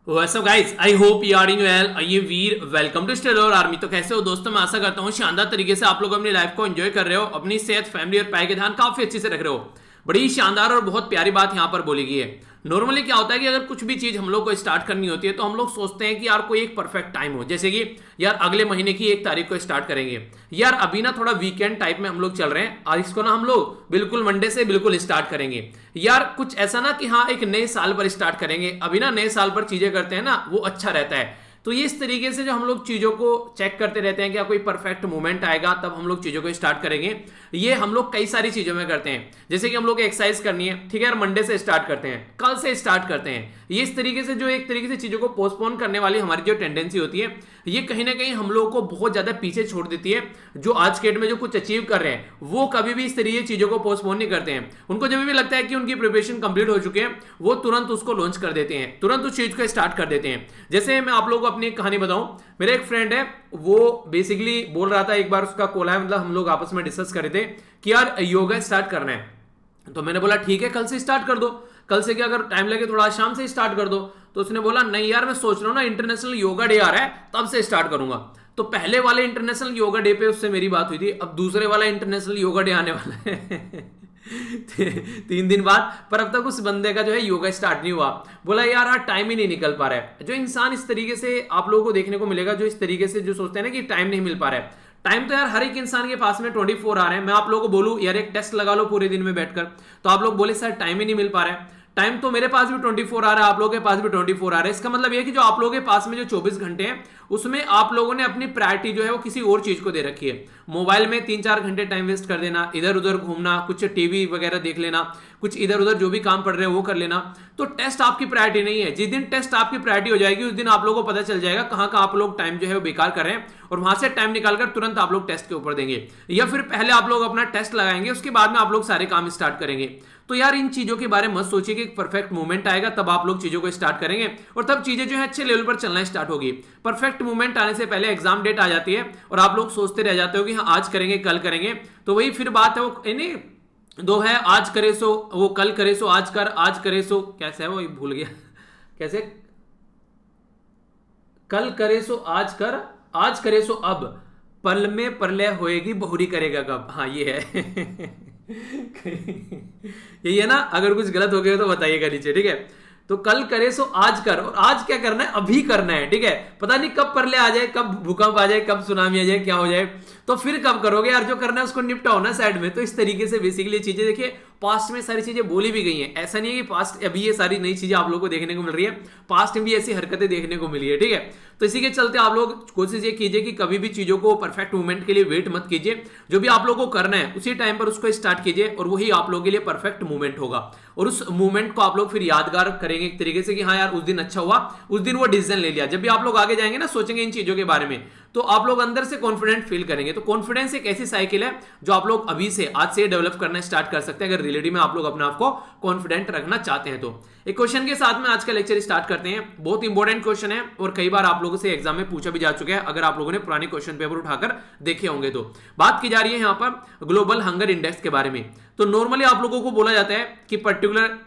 What's up guys? I hope you are doing well. ये वीर welcome to stellar army. तो कैसे हो दोस्तों? मैं आशा करता हूँ शानदार तरीके से आप लोग अपनी लाइफ को एंजॉय कर रहे हो, अपनी सेहत, फैमिली और पाई के ध्यान काफी अच्छे से रख रहे हो। बड़ी शानदार और बहुत प्यारी बात यहाँ पर बोली गई है। नॉर्मली क्या होता है कि अगर कुछ भी चीज हम लोग को स्टार्ट करनी होती है तो हम लोग सोचते हैं कि यार कोई एक परफेक्ट टाइम हो, जैसे कि यार अगले महीने की 1 तारीख को स्टार्ट करेंगे, यार अभी ना थोड़ा वीकेंड टाइप में हम लोग चल रहे हैं और इसको ना हम लोग बिल्कुल मंडे से बिल्कुल स्टार्ट करेंगे, यार कुछ ऐसा ना कि हाँ एक नए साल पर स्टार्ट करेंगे, अभी ना नए साल पर चीजें करते हैं ना वो अच्छा रहता है। तो ये इस तरीके से जो हम लोग चीजों को चेक करते रहते हैं, क्या कोई परफेक्ट मोमेंट आएगा तब हम लोग चीजों को स्टार्ट करेंगे। ये हम लोग कई सारी चीजों में करते हैं, जैसे कि हम लोग एक्सरसाइज करनी है, ठीक है यार मंडे से स्टार्ट करते हैं, कल से स्टार्ट करते हैं। ये इस तरीके से जो एक तरीके से चीजों को पोस्टपोन करने वाली हमारी जो टेंडेंसी होती है, ये कहीं ना कहीं हम लोगों को बहुत ज्यादा पीछे छोड़ देती है। जो आज के डेट में जो कुछ अचीव कर रहे हैं वो कभी भी इस तरीके चीजों को पोस्टपोन नहीं करते हैं। उनको जब भी लगता है कि उनकी प्रिपरेशन कंप्लीट हो चुके हैं वो तुरंत उसको लॉन्च कर देते हैं, तुरंत उस चीज को स्टार्ट कर देते हैं। जैसे मैं आप लोगों को अपनी एक कहानी बताऊं, मेरा एक फ्रेंड है, वो बेसिकली बोल रहा था, एक बार उसका कॉल आया, मतलब हम लोग आपस में डिस्कस कर रहे थे कि यार योगा स्टार्ट करना है। तो मैंने बोला ठीक है कल से स्टार्ट कर दो, कल से क्या अगर टाइम लगे थोड़ा शाम से स्टार्ट कर दो। तो उसने बोला नहीं यार मैं सोच रहा हूं ना इंटरनेशनल योगा डे आ रहा है तब से स्टार्ट करूंगा। तो पहले वाले इंटरनेशनल योगा डे पे उससे मेरी बात हुई थी, अब दूसरे वाला इंटरनेशनल योगा डे आने वाला है 3 दिन बाद, पर अब तक उस बंदे का जो है योगा स्टार्ट नहीं हुआ। बोला यार टाइम ही नहीं निकल पा रहा है। जो इंसान इस तरीके से आप लोगों को देखने को मिलेगा, जो इस तरीके से जो सोचते हैं ना कि टाइम नहीं मिल पा रहा है, टाइम तो यार हर एक इंसान के पास में 24 आ रहे हैं। मैं आप लोगों को बोलूं यार एक टेस्ट लगा लो पूरे दिन में बैठकर, तो आप लोग बोले सर टाइम ही नहीं मिल पा रहा है। टाइम तो मेरे पास भी 24 आ रहा है, आप लोगों के पास भी 24 आ रहा है। इसका मतलब ये कि जो आप लोगों के पास में जो 24 घंटे हैं उसमें आप लोगों ने अपनी प्रायोरिटी जो है वो किसी और चीज को दे रखी है। मोबाइल में 3-4 घंटे टाइम वेस्ट कर देना, इधर उधर घूमना, कुछ टीवी वगैरह देख लेना, कुछ इधर उधर जो भी काम पड़ रहे हैं वो कर लेना। तो टेस्ट आपकी प्रायोरिटी नहीं है। जिस दिन टेस्ट आपकी प्रायोरिटी हो जाएगी उस दिन आप लोगों को पता चल जाएगा कहां कहां आप लोग टाइम जो है वो बेकार कर रहे हैं, और वहां से टाइम निकालकर तुरंत आप लोग टेस्ट के ऊपर देंगे, या फिर पहले आप लोग अपना टेस्ट लगाएंगे उसके बाद में आप लोग सारे काम स्टार्ट करेंगे। तो यार इन चीजों के बारे में मत सोचिए कि एक परफेक्ट मोमेंट आएगा तब आप लोग चीजों को स्टार्ट करेंगे और तब चीजें जो है अच्छे लेवल पर चलना स्टार्ट होगी। परफेक्ट मोमेंट आने से पहले एग्जाम डेट आ जाती है और आप लोग सोचते रह जाते हो कि हाँ आज करेंगे कल करेंगे। तो वही फिर बात है वो नहीं दो है, आज करे सो वो कल करे सो आज कर, आज करे सो कैसे है वो भूल गया कैसे, कल करे सो आज कर, आज करे सो अब, पल में प्रलय होएगी बहुरी करेगा कब। हाँ ये है यही है ना। अगर कुछ गलत हो गया तो बताइएगा नीचे, ठीक है। तो कल करे सो आज कर, और आज क्या करना है, अभी करना है, ठीक है। पता नहीं कब प्रलय आ जाए, कब भूकंप आ जाए, कब सुनामी आ जाए, क्या हो जाए, तो फिर कब करोगे यार। जो करना है उसको निपटाओ ना साइड में। तो इस तरीके से बेसिकली चीजें देखिए, पास्ट में सारी चीजें बोली भी गई हैं, ऐसा नहीं है कि पास्ट अभी ये सारी नई चीजें आप लोगों को देखने को मिल रही है, पास्ट में भी ऐसी हरकतें देखने को मिली है, ठीक है। तो इसी के चलते आप लोग कोशिश ये कीजिए कि कभी भी चीजों को परफेक्ट मूवमेंट के लिए वेट मत कीजिए। जो भी आप लोगों को करना है उसी टाइम पर उसको स्टार्ट कीजिए और वही आप लोगों के लिए परफेक्ट मूवमेंट होगा। और उस मूवमेंट को आप लोग फिर यादगार करेंगे एक तरीके से कि हाँ यार उस दिन अच्छा हुआ, उस दिन वो डिसीजन ले लिया। जब भी आप लोग आगे जाएंगे ना सोचेंगे इन चीजों के बारे में, तो आप लोग अंदर से कॉन्फिडेंट फील करेंगे। तो कॉन्फिडेंस एक ऐसी साइकिल है जो आप लोग अभी से आज से डेवलप करना स्टार्ट कर सकते हैं, अगर रियलिटी में आप लोग अपने आप को कॉन्फिडेंट रखना चाहते हैं। तो एक क्वेश्चन के साथ में आज का लेक्चर स्टार्ट करते हैं। बहुत इंपॉर्टेंट क्वेश्चन है और कई बार आप लोगों से एग्जाम में पूछा भी जा चुका है, अगर आप लोगों ने पुराने क्वेश्चन पेपर उठाकर देखे होंगे। तो बात की जा रही है यहाँ पर ग्लोबल हंगर इंडेक्स के बारे में। तो नॉर्मली आप लोगों को बोला जाता है कि पर्टिकुलर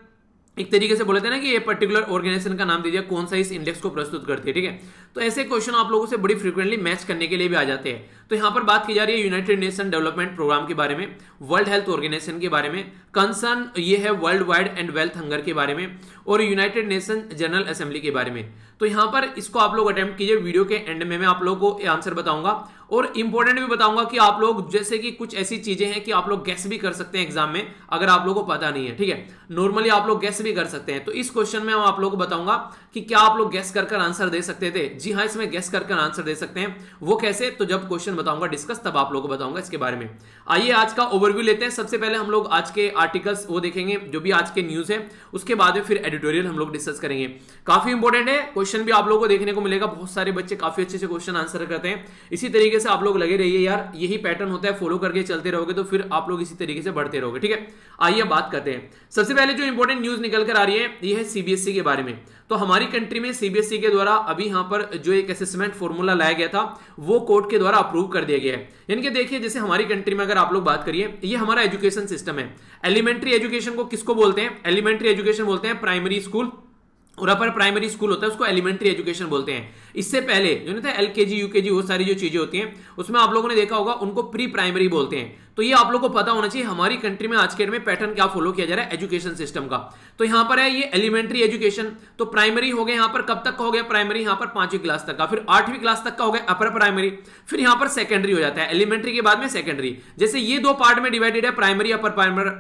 एक तरीके से बोलते हैं ना कि ये पर्टिकुलर ऑर्गेनाइजेशन का नाम दे दिया कौन सा इस इंडेक्स को प्रस्तुत करती है, ठीक है। तो ऐसे क्वेश्चन आप लोगों से बड़ी फ्रीक्वेंटली मैच करने के लिए भी आ जाते हैं। तो यहां पर बात की जा रही है यूनाइटेड नेशन डेवलपमेंट प्रोग्राम के बारे में, वर्ल्ड हेल्थ ऑर्गेनाइजेशन के बारे में, कंसर्न ये है world wide and wealth hunger के बारे में, और यूनाइटेड नेशन जनरल असेंबली के बारे में। तो यहां पर इसको आप लोग अटेम्प्ट कीजिए। वीडियो के एंड में मैं आप लोगों को आंसर बताऊंगा और इंपॉर्टेंट भी बताऊंगा कि आप लोग जैसे कि कुछ ऐसी चीजें हैं कि आप लोग गेस भी कर सकते हैं एग्जाम में, अगर आप लोगों को पता नहीं है, ठीक है। नॉर्मली आप लोग गेस भी कर सकते हैं। तो इस क्वेश्चन में मैं आप लोगों को बताऊंगा कि क्या आप लोग गेस कर आंसर दे सकते थे। जी हाँ, इसमें गेस कर आंसर दे सकते हैं। वो कैसे, तो जब क्वेश्चन बताऊंगा डिस्कस तब आप लोगों को बताऊंगा इसके बारे में। आइए आज का ओवरव्यू लेते हैं। सबसे पहले हम लोग आज के आर्टिकल्स वो देखेंगे जो भी आज के न्यूज है, उसके बाद में फिर एडिटोरियल हम लोग डिस्कस करेंगे। काफी इंपॉर्टेंट है क्वेश्चन भी आप लोगों को देखने को मिलेगा। बहुत सारे बच्चे काफी अच्छे से क्वेश्चन आंसर करते हैं। इसी तरीके से आप लोग लगे रहिए यार, यही पैटर्न होता है, फॉलो करके चलते रहोगे तो फिर आप लोग इसी तरीके से बढ़ते रहोगे, ठीक है। आइए बात करते हैं। सबसे पहले जो इंपॉर्टेंट न्यूज निकल कर आ रही है ये है सीबीएसई के बारे में। तो हमारी कंट्री में सीबीएसई के द्वारा अभी यहां पर जो एक असेसमेंट फॉर्मूला लाया गया था वो कोर्ट के द्वारा अप्रूव कर दिया गया है। यानी कि देखिए जैसे हमारी कंट्री में अगर आप लोग बात करिए, ये हमारा एजुकेशन सिस्टम है। एलिमेंट्री एजुकेशन को किसको बोलते हैं? एलिमेंट्री एजुकेशन बोलते हैं प्राइमरी स्कूल और अपर प्राइमरी स्कूल होता है उसको एलिमेंट्री एजुकेशन बोलते हैं। इससे पहले जो नहीं था एलकेजी यूकेजी वो सारी जो चीजें होती हैं उसमें आप लोगों ने देखा होगा उनको प्री प्राइमरी बोलते हैं। तो ये आप लोगों को पता होना चाहिए हमारी कंट्री में आज के डेट में पैटर्न क्या फॉलो किया जा रहा है एजुकेशन सिस्टम का। तो यहां पर है ये एलिमेंट्री एजुकेशन, तो प्राइमरी हो गया यहां पर कब तक का हो गया प्राइमरी, यहां पर 5वीं क्लास तक का, फिर 8वीं क्लास तक का हो गया अपर प्राइमरी, फिर यहां पर सेकेंडरी हो जाता है, एलिमेंट्री के बाद में सेकेंडरी। जैसे ये दो पार्ट में डिवाइडेड है प्राइमरी अपर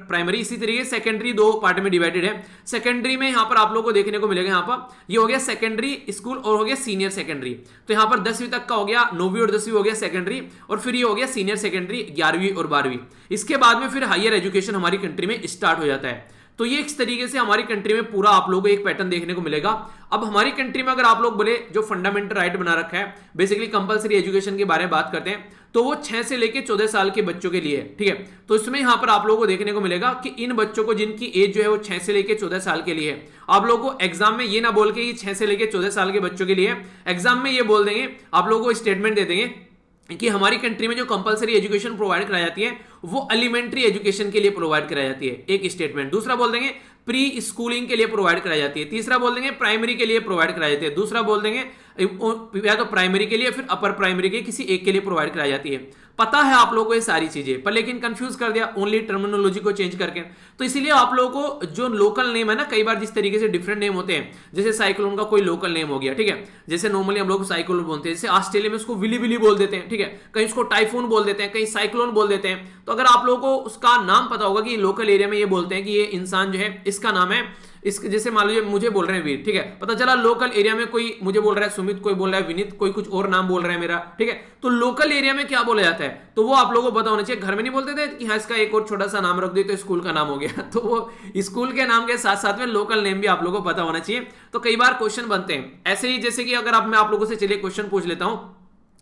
प्राइमरी, इसी तरीके सेकेंडरी दो पार्ट में डिवाइडेड है। सेकेंडरी में यहां पर आप लोगों को देखने को मिलेगा यहां पर ये हो गया सेकेंडरी स्कूल और हो गया सीनियर सेकेंडरी। तो यहां पर 10वीं तक का हो गया, 9वीं और 10वीं हो गया सेकेंडरी, और फिर ये हो गया सीनियर सेकेंडरी 11वीं और 12वीं। इसके बाद में फिर हायर एजुकेशन हमारी कंट्री में स्टार्ट हो जाता है। तो ये इस तरीके से हमारी कंट्री में पूरा आप लोगों को एक पैटर्न देखने को मिलेगा। अब हमारी कंट्री में अगर आप लोग बोले जो फंडामेंटल राइट बना रखा है बेसिकली कंपलसरी एजुकेशन के बारे में बात करते हैं तो वो 6 से लेके 14 साल के बच्चों के लिए, ठीक है। तो इसमें यहां पर आप लोगों को देखने को मिलेगा कि इन बच्चों को जिनकी एज जो है वो 6 से लेके 14 साल के लिए है, आप लोगों को एग्जाम में ये ना बोल के 6 से लेके 14 साल के बच्चों के लिए, एग्जाम में ये बोल देंगे आप लोगों को स्टेटमेंट दे देंगे कि हमारी कंट्री में जो कंपलसरी एजुकेशन प्रोवाइड कराई जाती है वो एलिमेंट्री एजुकेशन के लिए प्रोवाइड कराई जाती है, एक स्टेटमेंट। दूसरा बोल देंगे प्री स्कूलिंग के लिए प्रोवाइड कराई जाती है। तीसरा बोल देंगे प्राइमरी के लिए प्रोवाइड कराई जाती है। दूसरा बोल देंगे या तो प्राइमरी के लिए फिर अपर प्राइमरी के किसी एक के लिए प्रोवाइड कराई जाती है। पता है आप लोगों को ये सारी चीजें, पर लेकिन कंफ्यूज कर दिया ओनली टर्मिनोलॉजी को चेंज करके। तो इसीलिए आप लोगों को जो लोकल नेम है ना, कई बार जिस तरीके से डिफरेंट नेम होते हैं, जैसे साइक्लोन का कोई लोकल नेम हो गया, ठीक है, जैसे नॉर्मली हम लोग साइक्लोन बोलते हैं, जैसे ऑस्ट्रेलिया में उसको विली विली बोल देते हैं, ठीक है, कहीं उसको टाइफून बोल देते हैं, कहीं साइक्लोन बोल देते हैं। तो अगर आप लोगों को उसका नाम पता होगा कि लोकल एरिया में ये बोलते हैं कि ये इंसान जो है इसका नाम है इसके, जैसे मान लीजिए मुझे बोल रहे हैं वीर, ठीक है, पता चला लोकल एरिया में कोई मुझे बोल रहा है सुमित, कोई बोल रहा है विनीत, कोई कुछ और नाम बोल रहा है मेरा, ठीक है। तो लोकल एरिया में क्या बोला जाता है तो वो आप लोगों को पता होना चाहिए। घर में नहीं बोलते थे कि हाँ इसका एक और छोटा सा नाम रख दे तो स्कूल का नाम हो गया। तो वो स्कूल के नाम के साथ साथ में लोकल नेम भी आप लोगों को पता होना चाहिए। तो कई बार क्वेश्चन बनते हैं ऐसे ही, जैसे कि अगर मैं आप लोगों से चलिए क्वेश्चन पूछ लेता हूं।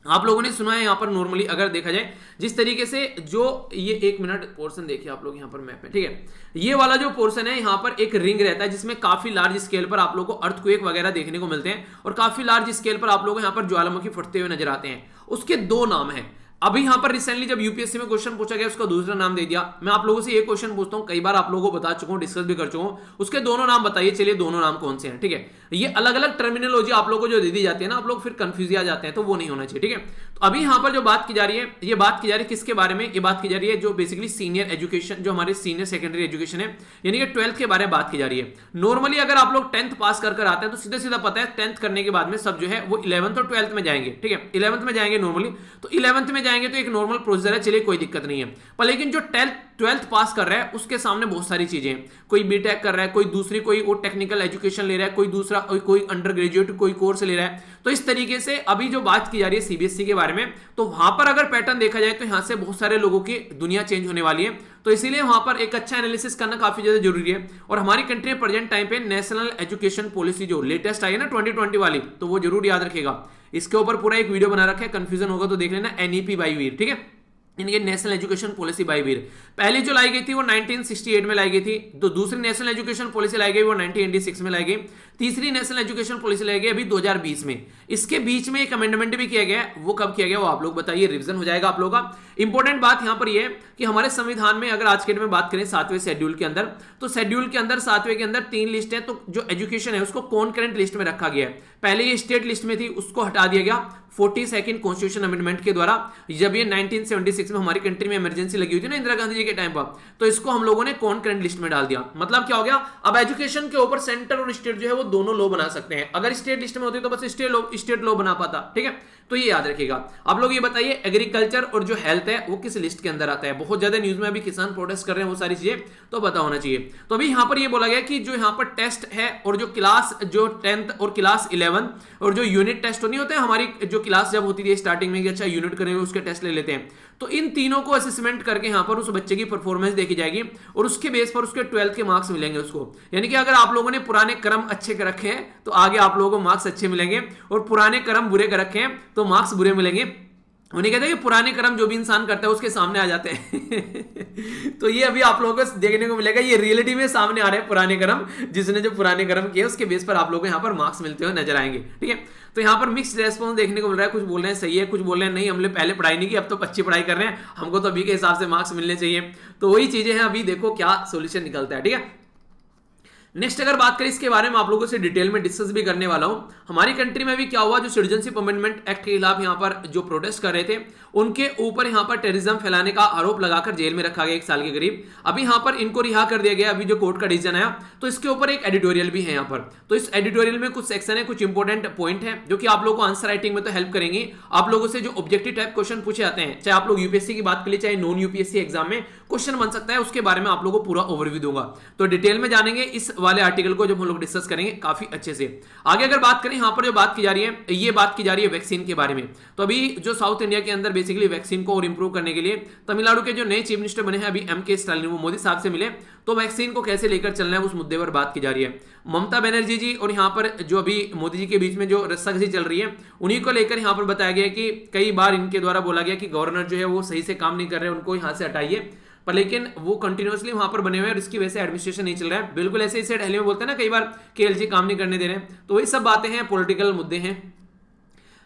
आप लोगों ने सुना है यहाँ पर नॉर्मली अगर देखा जाए जिस तरीके से जो ये 1 मिनट पोर्शन देखिए आप लोग यहाँ पर मैप में, ठीक है, ये वाला जो पोर्शन है यहाँ पर एक रिंग रहता है जिसमें काफी लार्ज स्केल पर आप लोगों को अर्थक्वेक वगैरह देखने को मिलते हैं और काफी लार्ज स्केल पर आप लोगों को यहाँ पर ज्वालामुखी फटते हुए नजर आते हैं। उसके 2 नाम है। अभी यहां पर रिसेंटली जब यूपीएससी में क्वेश्चन पूछा गया उसका दूसरा नाम दे दिया। मैं आप लोगों से ये क्वेश्चन पूछता हूं, कई बार आप लोगों को बता चुका हूं, डिस्कस भी कर चुका हूं, उसके दोनों नाम बताइए। चलिए दोनों नाम कौन से हैं, ठीक है। ये अलग अलग टर्मिनोलॉजी आप लोगों को जो दे दी जाती है ना, आप लोग फिर कंफ्यूज आ जाते हैं, तो वो नहीं होना चाहिए, ठीक है। तो अभी यहां पर जो बात की जा रही है, ये बात की जा रही है किसके बारे में, ये बात की जा रही है जो बेसिकली सीनियर एजुकेशन, जो हमारे सीनियर सेकेंडरी एजुकेशन है, यानी कि 12th के बारे में बात की जा रही है। नॉर्मली अगर आप लोग 10th पास कर आते हैं तो सीधा सीधा पता है 10th करने के बाद में सब जो है वो 11th और 12th में जाएंगे, ठीक है, 11th में जाएंगे नॉर्मली। तो 11th में जाएंगे तो एक नॉर्मल प्रोसीजर है, चलिए कोई दिक्कत नहीं है। पर लेकिन जो 12th पास कर रहा है उसके सामने बहुत सारी चीजें, कोई बीटेक कर रहा है, कोई दूसरी कोई और टेक्निकल एजुकेशन ले रहा है, कोई दूसरा कोई अंडर ग्रेजुएट कोई कोर्स ले रहा है। तो इस तरीके से अभी जो बात की जा रही है सीबीएसई के बारे में, तो वहां पर अगर पैटर्न देखा जाए तो यहां से बहुत सारे लोगों की दुनिया चेंज होने वाली है। तो इसीलिए वहां पर एक अच्छा एनालिसिस करना काफी ज्यादा जरूरी है। और हमारी कंट्री में प्रेजेंट टाइम पे नेशनल एजुकेशन पॉलिसी जो लेटेस्ट आई है ना 2020 वाली, तो वो जरूर याद रखेगा। इसके ऊपर पूरा एक वीडियो बना रखा है, कंफ्यूजन होगा तो देख लेना, एनईपी बाई वीर, ठीक है, इनके नेशनल एजुकेशन पॉलिसी बाई वीर। पहली जो लाई गई थी वो 1968 में लाई गई थी, तो दूसरी नेशनल एजुकेशन पॉलिसी लाई गई वो 1986 में लाई गई, तीसरी नेशनल एजुकेशन पॉलिसी लाई गई अभी 2020 में। इसके बीच में एक अमेंडमेंट भी किया गया, वो कब किया गया वो आप लोग बताइए, रिवीजन हो जाएगा आप लोगों का। इंपॉर्टेंट बात यहां पर ये है कि हमारे संविधान में अगर आज के डेट में बात करें 7वें शेड्यूल के अंदर, तो शेड्यूल के अंदर 7वें के अंदर 3 लिस्ट है, तो जो एजुकेशन है उसको कॉन्करेंट लिस्ट में रखा गया है। पहले ये स्टेट लिस्ट में थी, उसको हटा दिया गया 42nd कॉन्स्टिट्यूशन अमेंडमेंट के द्वारा, जब ये 1976 में हमारी कंट्री में इमरजेंसी लगी हुई थी ना इंदिरा गांधी जी के टाइम पर, तो इसको हम लोगों ने कॉन्करेंट लिस्ट में डाल दिया। मतलब क्या हो गया, अब एजुकेशन के ऊपर सेंटर और स्टेट जो है वो दोनों लॉ बना सकते हैं। अगर स्टेट लिस्ट में होती तो बस स्टेट लॉ बना पाता, ठीक है। तो ये याद रखिएगा। आप लोग ये बताइए एग्रीकल्चर और जो हेल्थ है वो किस लिस्ट के अंदर आता है। बहुत ज्यादा न्यूज में अभी किसान प्रोटेस्ट कर रहे हैं, वो सारी चीजें तो पता होना चाहिए। तो अभी यहां पर ये बोला गया कि जो यहां पर टेस्ट है और जो क्लास जो 10th और क्लास 11 और जो यूनिट टेस्ट नहीं होते हैं, हमारी जो क्लास जब होती थी स्टार्टिंग में कि अच्छा यूनिट करेंगे उसके टेस्ट ले लेते हैं, तो इन तीनों को असेसमेंट करके यहां पर उस बच्चे की परफॉर्मेंस देखी जाएगी और उसके बेस पर उसके 12th के मार्क्स मिलेंगे उसको। यानी कि अगर आप लोगों ने पुराने क्रम अच्छे कर रखे हैं तो आगे आप लोगों को मार्क्स अच्छे मिलेंगे, और पुराने क्रम बुरे कर रखे हैं तो मार्क्स बुरे मिलेंगे। उन्हें कहते हैं कि पुराने कर्म जो भी इंसान करता है उसके सामने आ जाते हैं। तो ये अभी आप लोगों को देखने को मिलेगा, ये रियलिटी में सामने आ रहे हैं पुराने कर्म, जिसने जो पुराने कर्म किए उसके बेस पर आप लोगों को यहाँ पर मार्क्स मिलते हुए नजर आएंगे, ठीक है। तो यहाँ पर मिक्स्ड रेस्पॉन्स देखने को मिल रहा है, कुछ बोल रहे हैं सही है, कुछ बोल रहे हैं नहीं हमने पहले पढ़ाई नहीं की, अब तो अच्छी पढ़ाई कर रहे हैं, हमको तो अभी के हिसाब से मार्क्स मिलने चाहिए। तो वही चीजें हैं, अभी देखो क्या सोल्यूशन निकलता है, ठीक है। नेक्स्ट अगर बात करें इसके बारे में आप लोगों से डिटेल में डिस्कस भी करने वाला हूं। हमारी कंट्री में भी क्या हुआ, जो सिटीजनशिप अमेंडमेंट एक्ट के खिलाफ यहां पर जो प्रोटेस्ट कर रहे थे उनके ऊपर यहां पर टेररिज्म फैलाने का आरोप लगाकर जेल में रखा गया 1 साल के करीब। अभी यहां पर इनको रिहा कर दिया गया, अभी जो कोर्ट का डिसीजन आया। तो इसके ऊपर एक एडिटोरियल भी है यहां पर। तो इस एडिटोरियल में कुछ सेक्शन है, कुछ इंपॉर्टेंट पॉइंट है जो कि आप लोगों को आंसर राइटिंग में तो हेल्प करेंगे। आप लोगों से जो ऑब्जेक्टिव टाइप क्वेश्चन पूछे जाते हैं, चाहे आप लोग यूपीएससी की बात कर ले चाहे नॉन यूपीएससी एग्जाम में क्वेश्चन बन सकता है, उसके बारे में आप लोगों को पूरा ओवरव्यू दूंगा। तो डिटेल में जानेंगे इस वाले आर्टिकल को, जब हम लोग डिस्कस करेंगे काफी अच्छे से। आगे अगर बात करें यहां पर जो बात की जा रही है, ये बात की जा रही है वैक्सीन के बारे में। तो अभी जो साउथ इंडिया के अंदर बेसिकली वैक्सीन को और इंप्रूव करने के लिए तमिलनाडु के जो नए चीफ मिनिस्टर बने हैं अभी एम.के. स्टालिन, वो मोदी साहब से मिले। तो वैक्सीन को कैसे लेकर चलना है उस मुद्दे पर बात की जा रही है। ममता बनर्जी जी और यहां पर जो अभी मोदी जी के बीच में जो रस्साकसी चल रही है, उन्हीं को लेकर यहां पर बताया गया कि कई बार इनके द्वारा बोला गया कि गवर्नर जो है वो सही से काम नहीं कर रहे, उनको यहां से हटाइए, पर लेकिन वो कंटिन्यूअसली वहां पर बने हुए हैं और इसकी वजह से एडमिनिस्ट्रेशन नहीं चल रहा है। बिल्कुल ऐसे ही दिल्ली में बोलते हैं ना कई बार कि एलजी काम नहीं करने दे रहे हैं। तो वही सब बातें हैं, पॉलिटिकल मुद्दे हैं।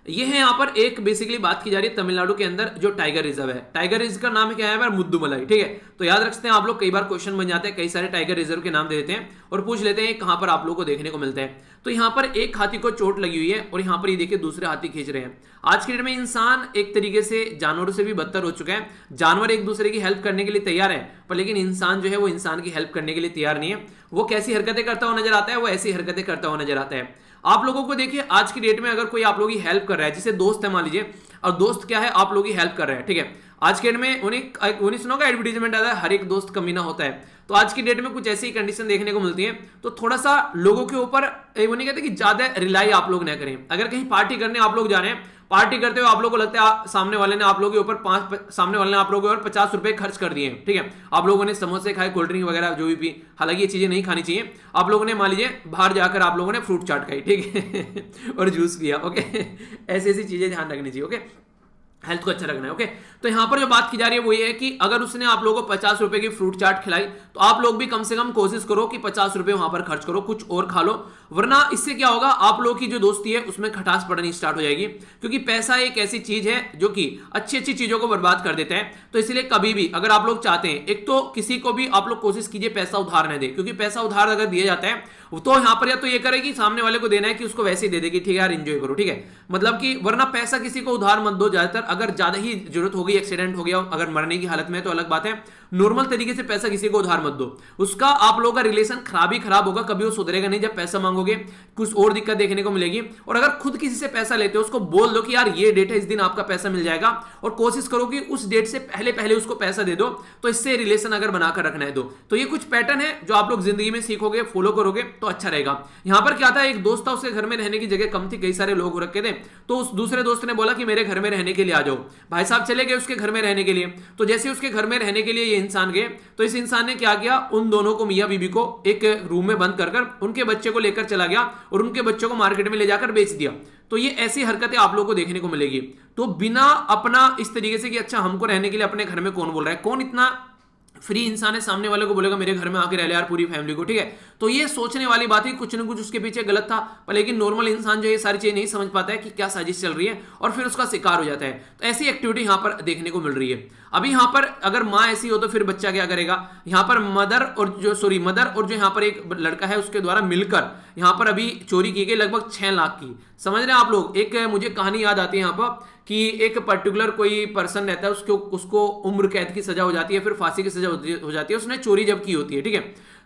ये है यहाँ पर एक बेसिकली बात की जा रही है तमिलनाडु के अंदर जो टाइगर रिजर्व है। टाइगर रिजर्व का नाम क्या है, मुद्दुमलाई, ठीक है। तो याद रखते हैं आप लोग, कई बार क्वेश्चन बन जाते हैं, कई सारे टाइगर रिजर्व के नाम दे देते हैं और पूछ लेते हैं कहां पर आप लोगों को देखने को मिलता है। तो यहाँ पर एक हाथी को चोट लगी हुई है और यहाँ पर ये देखिए दूसरे हाथी खींच रहे हैं। आज के डेट में इंसान एक तरीके से जानवरों से भी बदतर हो चुका है। जानवर एक दूसरे की हेल्प करने के लिए तैयार है, पर लेकिन इंसान जो है वो इंसान की हेल्प करने के लिए तैयार नहीं है। वो कैसी हरकतें करता हुआ नजर आता है, वो ऐसी हरकतें करता हुआ नजर आता है। आप लोगों को देखिए आज की डेट में अगर कोई आप लोगों की हेल्प कर रहा है, जिसे दोस्त है मान लीजिए, और दोस्त क्या है आप लोगों की हेल्प कर रहे हैं, ठीक है। आज के डेट में उन्हें सुना होगा एडवर्टीजमेंट आता है, हर एक दोस्त कमीना होता है। तो आज की डेट में कुछ ऐसी कंडीशन देखने को मिलती है। तो थोड़ा सा लोगों के ऊपर वो नहीं कहते कि ज्यादा रिलाई आप लोग ना करें। अगर कहीं पार्टी करने आप लोग जा रहे हैं, पार्टी करते हुए आप लोगों को लगता है सामने वाले ने आप लोगों के ऊपर सामने वाले ने आप लोगों के ऊपर 50 रुपए खर्च कर दिए, ठीक है। आप लोगों ने समोसे खाए, कोल्ड ड्रिंक वगैरह जो भी पी, हालांकि ये चीजें नहीं खानी चाहिए। आप लोगों ने मान लीजिए बाहर जाकर आप लोगों ने फ्रूट चाट खाई, ठीक है और जूस पिया, ओके। ऐसी ऐसी चीजें ध्यान रखनी चाहिए, ओके। हेल्थ को अच्छा रखना है, ओके। तो यहां पर जो बात की जा रही है वो ये है कि अगर उसने आप लोगों को 50 रुपए की फ्रूट चाट खिलाई, तो आप लोग भी कम से कम कोशिश करो कि 50 रुपए वहां पर खर्च करो, कुछ और खा लो। वरना इससे क्या होगा, आप लोगों की जो दोस्ती है उसमें खटास पड़नी स्टार्ट हो जाएगी। क्योंकि पैसा एक ऐसी चीज है जो कि अच्छी अच्छी चीजों को बर्बाद कर देता है। तो इसलिए कभी भी अगर आप लोग चाहते हैं, एक तो किसी को भी आप लोग कोशिश कीजिए पैसा उधार न दे, क्योंकि पैसा उधार अगर दिया जाता है तो यहां पर या तो ये करे कि सामने वाले को देना है कि उसको वैसे ही दे देगी, ठीक है यार एंजॉय करो, ठीक है। मतलब कि वरना पैसा किसी को उधार मत दो। ज्यादातर अगर ज्यादा ही जरूरत हो गई, एक्सीडेंट हो गया, अगर मरने की हालत में तो अलग बात है। नॉर्मल तरीके से पैसा किसी को उधार मत दो, उसका आप लोगों का रिलेशन खराब ही खराब होगा, कभी वो सुधरेगा नहीं। जब पैसा मांगोगे कुछ और दिक्कत देखने को मिलेगी। और अगर खुद किसी से पैसा लेते हो, उसको बोल दो कि यार ये डेट है, इस दिन आपका पैसा मिल जाएगा, और कोशिश करो कि उस डेट से पहले पहले उसको पैसा दे दो। तो इससे रिलेशन अगर बनाकर रखना है तो ये कुछ पैटर्न है जो आप लोग जिंदगी में सीखोगे, फॉलो करोगे तो अच्छा रहेगा। यहां पर क्या था, एक दोस्त था, उसके घर में रहने की जगह कम थी, कई सारे लोग रखे थे। तो उस दूसरे दोस्त ने बोला कि मेरे घर में रहने के लिए आ जाओ। भाई साहब चले गए उसके घर में रहने के लिए। तो जैसे उसके घर में रहने के लिए ये इंसान गए, तो इस इंसान ने क्या किया, उन दोनों को, मियां बीबी को एक रूम में बंद कर उनके बच्चे को लेकर चला गया और उनके बच्चों को मार्केट में ले जाकर बेच दिया। तो ये ऐसी हरकतें आप लोगों को देखने को मिलेगी। तो बिना अपना इस तरीके से कि अच्छा हमको रहने के लिए अपने घर में कौन बोल रहा है, कौन इतना फ्री इंसान है सामने वाले को बोलेगा मेरे घर में आके रह ले यार पूरी फैमिली को, ठीक है। तो ये सोचने वाली बात है, कुछ ना कुछ उसके पीछे गलत था। पर लेकिन नॉर्मल इंसान जो ये सारी चीजें नहीं समझ पाता है कि क्या साजिश चल रही है, और फिर उसका शिकार हो जाता है। तो ऐसी एक्टिविटी यहाँ पर देखने को मिल रही है। अभी यहाँ पर अगर माँ ऐसी हो तो फिर बच्चा क्या करेगा। यहाँ पर मदर और जो यहाँ पर एक लड़का है उसके द्वारा मिलकर यहाँ पर अभी चोरी की गई लगभग 6 लाख की। समझ रहे हैं आप लोग। एक मुझे कहानी याद आती है यहाँ पर कि एक पर्टिकुलर कोई पर्सन रहता है, उसको उम्र कैद की सजा हो जाती है, फिर फांसी की सजा हो जाती है। उसने चोरी जब की होती है, ठीक है।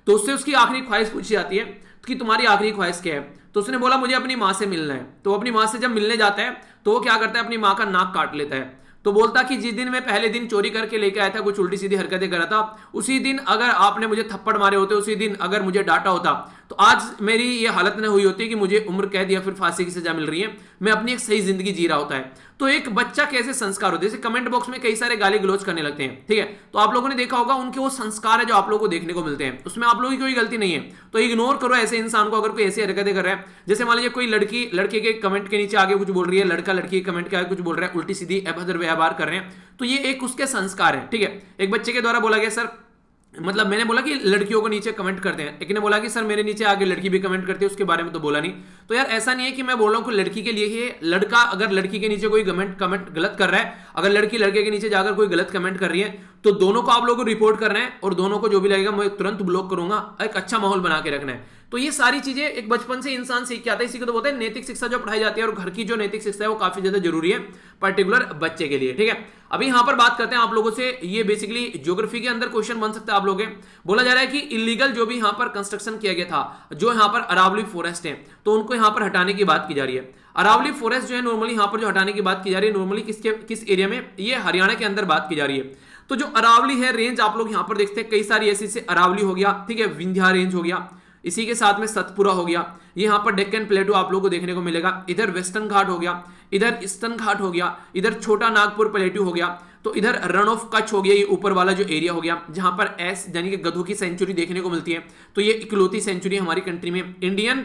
तो उससे उसकी आखिरी ख्वाहिश पूछी जाती है कि तुम्हारी आखिरी ख्वाहिश क्या है। तो उसने बोला मुझे अपनी माँ से मिलना है। तो अपनी माँ से जब मिलने जाता है तो वो क्या करता है, अपनी माँ का नाक काट लेता है। तो बोलता कि जिस दिन मैं पहले दिन चोरी करके लेके आया था, कुछ उल्टी सीधी हरकतें कर रहा था, उसी दिन अगर आपने मुझे थप्पड़ मारे होते, उसी दिन अगर मुझे डांटा होता, तो आज मेरी ये हालत न हुई होती कि मुझे उम्र कैद या फिर फांसी की सजा मिल रही है, मैं अपनी एक सही जिंदगी जी रहा होता है। तो एक बच्चा कैसे संस्कार होते हैं, जैसे कमेंट बॉक्स में कई सारे गाली गलौज करने लगते हैं, ठीक है। तो आप लोगों ने देखा होगा उनके वो संस्कार है जो आप लोगों को देखने को मिलते हैं, उसमें आप लोगों की कोई गलती नहीं है। तो इग्नोर करो ऐसे इंसान को अगर कोई ऐसी हरकतें कर रहा है। जैसे मान लीजिए कोई लड़की लड़के के कमेंट के नीचे आगे कुछ बोल रही है, लड़का लड़की के कमेंट के आगे कुछ बोल रहा है, उल्टी सीधी अभद्र व्यवहार कर रहे हैं, तो ये एक उसके संस्कार है, ठीक है। एक बच्चे के द्वारा बोला गया सर, मतलब मैंने बोला कि लड़कियों को नीचे कमेंट करते हैं, एक ने बोला कि सर मेरे नीचे आगे लड़की भी कमेंट करती है, उसके बारे में तो बोला नहीं। तो यार ऐसा नहीं है कि मैं बोल रहा हूं कि लड़की के लिए ही, लड़का अगर लड़की के नीचे कोई कमेंट गलत कर रहा है, अगर लड़की लड़के के नीचे जाकर कोई गलत कमेंट कर रही है, तो दोनों को आप लोगों को रिपोर्ट करना है और दोनों को जो भी लगेगा मैं तुरंत ब्लॉक करूंगा। एक अच्छा माहौल बना के रखना है। तो ये सारी चीजें एक बचपन से इंसान सीख के आता है, इसी को तो बोलते हैं नैतिक शिक्षा जो पढ़ाई जाती है, और घर की जो नैतिक शिक्षा है वो काफी ज्यादा जरूरी है पर्टिकुलर बच्चे के लिए। ठीक है, अभी यहां पर बात करते हैं आप लोगों से, ये बेसिकली ज्योग्राफी के अंदर क्वेश्चन बन सकता है आप लोगों के। बोला जा रहा है कि इलीगल जो भी यहां पर कंस्ट्रक्शन किया गया था, जो यहां पर अरावली फॉरेस्ट है, तो उनको यहां पर हटाने की बात की जा रही है। अरावली फॉरेस्ट जो है नॉर्मली यहां पर जो हटाने की बात की जा रही है, नॉर्मली किस एरिया में, ये हरियाणा के अंदर बात की जा रही है। तो जो अरावली है रेंज आप लोग यहां पर देखते हैं, कई सारी ऐसी से अरावली हो गया, ठीक है, विंध्या रेंज हो गया, इसी के साथ में सतपुरा हो गया, यहां पर डेक्कन प्लेटो आप लोगों को देखने को मिलेगा, इधर वेस्टर्न घाट हो गया, इधर ईस्टर्न घाट हो गया, इधर छोटा नागपुर प्लेटू हो गया, तो इधर रण ऑफ कच्छ हो गया, ये ऊपर वाला जो एरिया हो गया जहां पर एस यानी कि गधों की सेंचुरी देखने को मिलती है। तो ये इकलौती सेंचुरी हमारी कंट्री में। इंडियन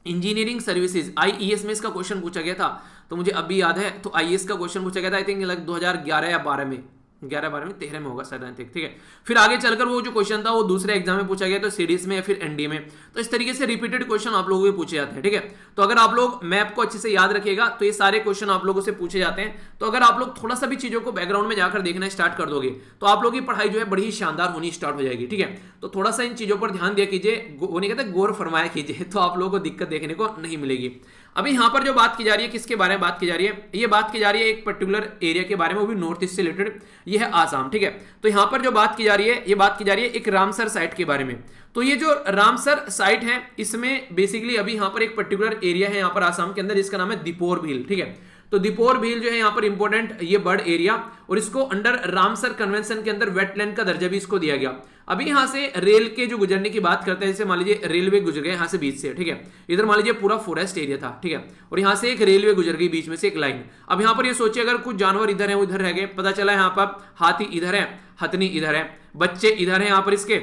इंजीनियरिंग सर्विसेज आईईएस में इसका क्वेश्चन पूछा गया था, तो मुझे अभी याद है, तो आईईएस का क्वेश्चन पूछा गया था आई थिंक 2011 या 12 में, 11-12 में 13 में होगा सर, ठीक है। फिर आगे चलकर वो जो क्वेश्चन था वो दूसरे एग्जाम में पूछा गया, तो सीडीएस में या फिर एनडीए में। तो इस तरीके से रिपीटेड क्वेश्चन आप लोगों को पूछे जाते हैं, ठीक है। तो अगर आप लोग मैप को अच्छे से याद रखिएगा तो ये सारे क्वेश्चन आप लोगों से पूछे जाते हैं। तो अगर आप लोग थोड़ा सा भी चीजों को बैकग्राउंड में जाकर देखना स्टार्ट कर दोगे तो आप लोगों की पढ़ाई जो है बड़ी ही शानदार होनी स्टार्ट हो जाएगी, ठीक है। तो थोड़ा सा इन चीजों पर ध्यान दिया कीजिए, वो नहीं कहते गौर फरमाया कीजिए, तो आप लोगों को दिक्कत देखने को नहीं मिलेगी। अभी यहां पर जो बात की जा रही है, किसके बारे में बात की जा रही है, ये बात की जा रही है एक पर्टिकुलर एरिया के बारे में, वो भी नॉर्थ ईस्ट से रिलेटेड, ये है आसाम, ठीक है। तो यहां पर जो बात की जा रही है, ये बात की जा रही है एक रामसर साइट के बारे में। तो ये जो रामसर साइट है, इसमें बेसिकली अभी यहां पर एक पर्टिकुलर एरिया है यहां पर आसाम के अंदर, जिसका नाम है दीपोर भील, ठीक है। तो दीपोर भील जो है यहाँ पर इंपॉर्टेंट ये बर्ड एरिया, और इसको अंडर रामसर कन्वेंशन के अंदर वेटलैंड का दर्जा भी इसको दिया गया। अभी यहाँ से रेल के जो गुजरने की बात करते हैं, जैसे मान लीजिए रेलवे गुजर गया यहाँ से बीच से, ठीक है, इधर मान लीजिए पूरा फॉरेस्ट एरिया था, ठीक है, और यहाँ से एक रेलवे गुजर गई बीच में से एक लाइन। अब यहाँ पर ये सोचिए अगर कुछ जानवर इधर है, वो इधर रह गए, पता चला यहाँ पर हाथी इधर है, हथनी इधर है, बच्चे इधर है, यहाँ पर इसके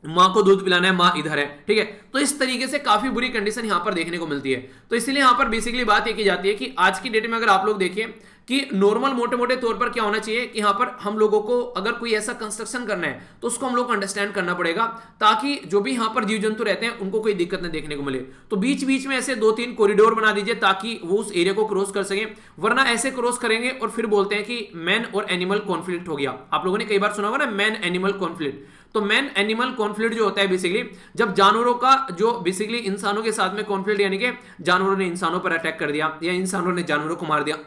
माँ को दूध पिलाना है, माँ इधर है, ठीक है। तो इस तरीके से काफी बुरी कंडीशन यहां पर देखने को मिलती है। तो इसलिए यहां पर बेसिकली बात ये की जाती है कि आज की डेट में अगर आप लोग देखिए कि नॉर्मल मोटे मोटे तौर पर क्या होना चाहिए कि यहां पर हम लोगों को अगर कोई ऐसा कंस्ट्रक्शन करना है तो उसको हम लोग को अंडरस्टैंड करना पड़ेगा, ताकि जो भी यहां पर जीव जंतु रहते हैं उनको कोई दिक्कत न देखने को मिले। तो बीच बीच में ऐसे 2-3 कॉरिडोर बना दीजिए ताकि वो उस एरिया को क्रॉस कर सकें, वरना ऐसे क्रॉस करेंगे और फिर बोलते हैं कि मैन और एनिमल कॉन्फ्लिक्ट हो गया। आप लोगों ने कई बार सुना होगा ना मैन एनिमल कॉन्फ्लिक्ट। तो मैन एनिमल कॉन्फ्लिक्ट जो होता है बेसिकली जब जानवरों का जो बेसिकली इंसानों के साथ में कॉन्फ्लिक्ट, यानी कि जानवरों ने इंसानों पर अटैक कर दिया या इंसानों ने जानवरों को मार दिया